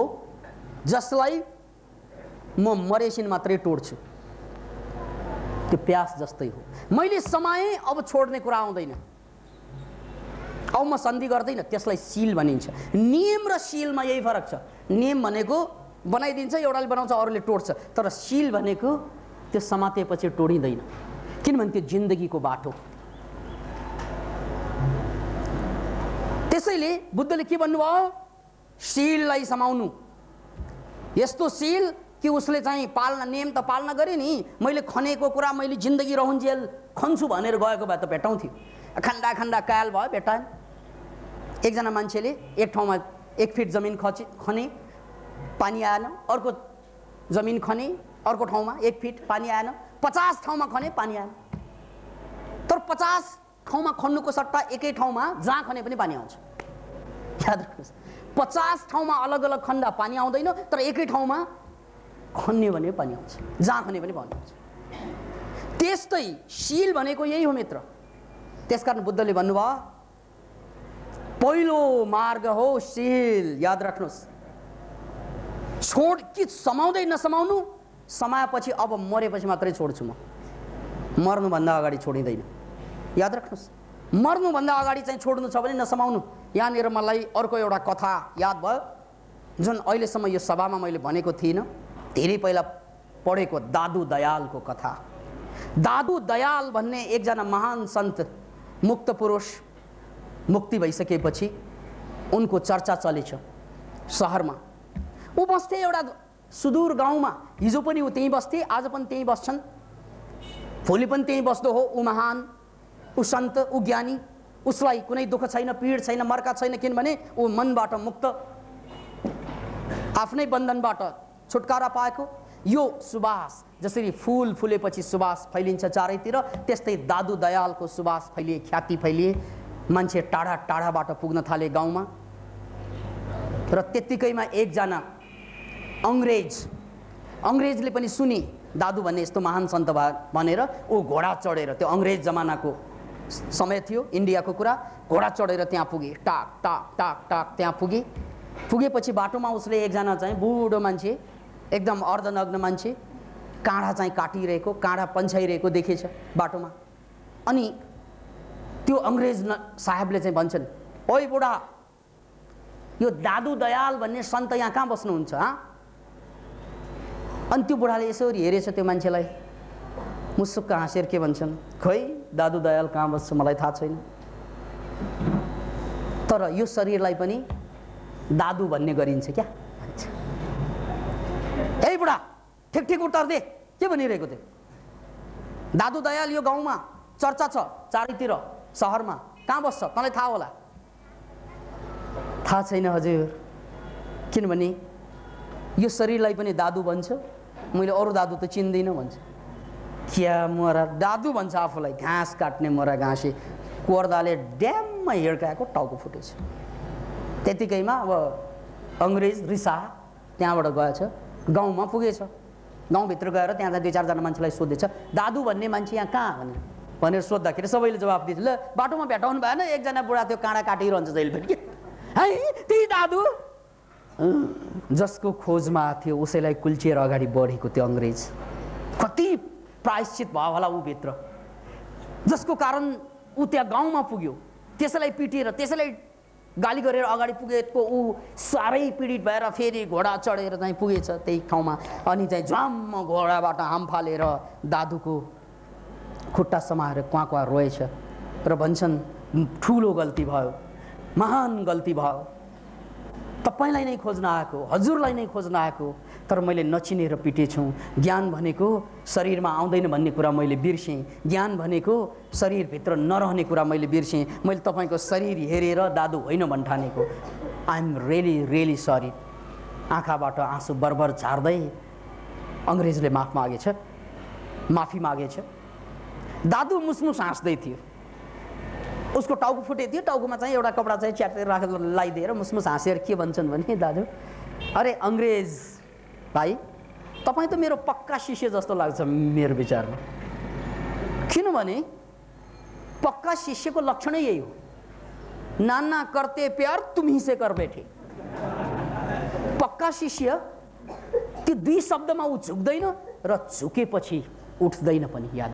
जसलाई म मरेसिन मात्रै तोड्छु। त्यो प्यास जस्तै हो। मैले समाएँ, अब छोड्ने कुरा आउँदैन, अब म सन्धि गर्दैन, त्यसलाई सील भनिन्छ। नियम र सीलमा यही फरक छ। नियम भनेको बनाइदिन्छ, एउटाले बनाउँछ, अरूले तोड्छ, तर सील भनेको त्यो समातेपछि तोडिँदैन, किनभने त्यो जिन्दगीको बाटो। त्यसैले बुद्धले के भन्नुभयो? सीललाई समाउनु। यस्तो सील कि उसले चाहिँ पाल्न, नियम त पाल्न गरे नि, मैले खनेको कुरा मैले जिन्दगी रहन्जेल खन्छु भनेर गएको भए त भेटाउँथ्यो। खन्दा खन्दा कायल भयो, भेटाएन। एकजना मान्छेले एक ठाउँमा 1 फिट जमिन खने, पानी आएन। अर्को जमिन खने, अर्को ठाउँमा 1 फिट, पानी आएन। 50 ठाउँमा खने, पानी आएन। तर 50 ठाउँमा खन्नुको सट्टा एकै ठाउँमा जहाँ खने पनि पानी आउँछ। याद राख्नुहोस्, 50 ठाउँमा अलग अलग खन्दा पानी आउँदैन, तर एकै ठाउँमा खन्ने भने पानी आउँछ, जहाँ खने पनि पानी आउँछ। त्यस्तै सील भनेको यही हो मित्र। त्यसकारण बुद्धले भन्नुभयो पहिलो मार्ग हो सील। याद राख्नुहोस्, छोड कि समाउँदै नसमाउनु, समाएपछि अब मरेपछि मात्रै छोड्छु म, मर्नुभन्दा अगाडि छोडिँदैन। याद राख्नुहोस्, मर्नुभन्दा अगाडि चाहिँ छोड्नु छ भने नसमाउनु। यहाँनिर मलाई अर्को एउटा कथा याद भयो, जुन अहिलेसम्म यो सभामा मैले भनेको थिइनँ। धेरै पहिला पढेको दादु दयालको कथा। दादु दयाल भन्ने एकजना महान सन्त, मुक्त पुरुष, मुक्ति भइसकेपछि उनको चर्चा चलेछ सहरमा। ऊ बस्थे एउटा सुदूर गाउँमा। हिजो पनि ऊ त्यहीँ बस्थे, आज पनि त्यहीँ बस्छन्, भोलि पनि त्यहीँ बस्दो हो। ऊ महान, ऊ सन्त, ऊ ज्ञानी, उसलाई कुनै दुःख छैन, पीड छैन, मर्का छैन, किनभने ऊ मनबाट मुक्त, आफ्नै बन्धनबाट छुटकारा पाएको। यो सुबास जसरी फूल फुलेपछि सुबास फैलिन्छ चारैतिर, त्यस्तै दादु दयालको सुबास फैलिए, ख्याति फैलिए। मान्छे टाढा टाढाबाट पुग्न थाले गाउँमा। र त्यत्तिकैमा एकजना अङ्ग्रेजले पनि सुने दादु भन्ने यस्तो महान सन्त भनेर। ऊ घोडा चढेर, त्यो अङ्ग्रेज जमानाको समय थियो, इन्डियाको कुरा, घोडा चढेर त्यहाँ पुगे। टाक टाक टाक टाक त्यहाँ पुगेपछि बाटोमा उसले एकजना चाहिँ बुढो मान्छे, एकदम अर्धनग्न मान्छे, काँडा चाहिँ काटिरहेको, काँडा पन्छाइरहेको देखेछ बाटोमा। अनि त्यो अङ्ग्रेज साहेबले चाहिँ भन्छन्, ओइ बुढा, यो दादु दयाल भन्ने सन्त यहाँ कहाँ बस्नुहुन्छ? अनि त्यो बुढाले यसरी हेरेछ त्यो मान्छेलाई, मुसुक्क हाँसेर के भन्छन्, खै दादु दयाल कहाँ बस्छ मलाई थाहा छैन, तर यो शरीरलाई पनि दादु भन्ने गरिन्छ क्या भन्छ। ए बुढा, ठिक ठिक उत्तर दे, के भनिरहेको थियो? दादु दयाल यो गाउँमा चर्चा छ चारैतिर सहरमा, कहाँ बस्छ तँलाई थाहा होला? थाहा छैन हजुर, किनभने यो शरीरलाई पनि दादु भन्छ, मैले अरू दादु त चिन्दिनँ भन्छ। क्या मरा दादु भन्छ आफूलाई, घाँस काट्ने मरा घाँसे, कोर्दाले ड्याममा हिर्काएको टाउको फुटेछ। त्यतिकैमा अब अङ्ग्रेज रिसा त्यहाँबाट गएछ, गाउँमा पुगेछ। गाउँभित्र गएर त्यहाँ 2-4जना मान्छेलाई सोधेछ, दादु भन्ने मान्छे यहाँ कहाँ भनेर सोद्धाखेरि सबैले जवाफ दिन्छ। ल बाटोमा भेटाउनु भएन, एकजना बुढा त्यो काँडा काटिरहन्छ जहिले पनि, है त्यही दादु। जसको खोजमा थियो उसैलाई कुल्चिएर अगाडि बढेको त्यो अङ्ग्रेज कति प्रायश्चित भयो होला ऊ भित्र, जसको कारण ऊ त्यहाँ गाउँमा पुग्यो, त्यसैलाई पिटेर त्यसैलाई गाली गरेर अगाडि पुगेको ऊ साह्रै पीडित भएर फेरि घोडा चढेर चाहिँ पुगेछ त्यही ठाउँमा। अनि चाहिँ झ्वाम्म घोडाबाट हाम फालेर दादुको खुट्टा समाएर क्वाँ रोएछ र भन्छन् ठुलो गल्ती भयो, महान गल्ती भयो, तपाईलाई नै खोज्न आएको, हजुरलाई नै खोज्न आएको, तर मैले नचिनेर पिटेछु। ज्ञान भनेको शरीरमा आउँदैन भन्ने कुरा मैले बिर्सेँ, ज्ञान भनेको शरीरभित्र नरहने कुरा मैले बिर्सेँ। मैले तपाईँको शरीर हेरेर दादु होइन भन्ठानेको। I am really sorry. आँखाबाट आँसु बरबर झार्दै अङ्ग्रेजले माफी मागेछ। दादु मुसमुस हाँस्दै थियो, उसको टाउको फुटेको थियो, टाउकोमा चाहिँ एउटा कपडा चाहिँ च्यातेर राखेर लगाइदिएर मुसमुस हाँसेर के भन्छन् भने, दाजु अरे अङ्ग्रेज भाइ, तपाईँ त मेरो पक्का शिष्य जस्तो लाग्छ मेरो विचारमा। किनभने पक्का शिष्यको लक्षणै यही हो, नाना करते प्यार तुम्ही से कर बैठे। पक्का शिष्य त्यो 2 शब्दमा ऊ झुक्दैन र झुकेपछि उठ्दैन पनि। याद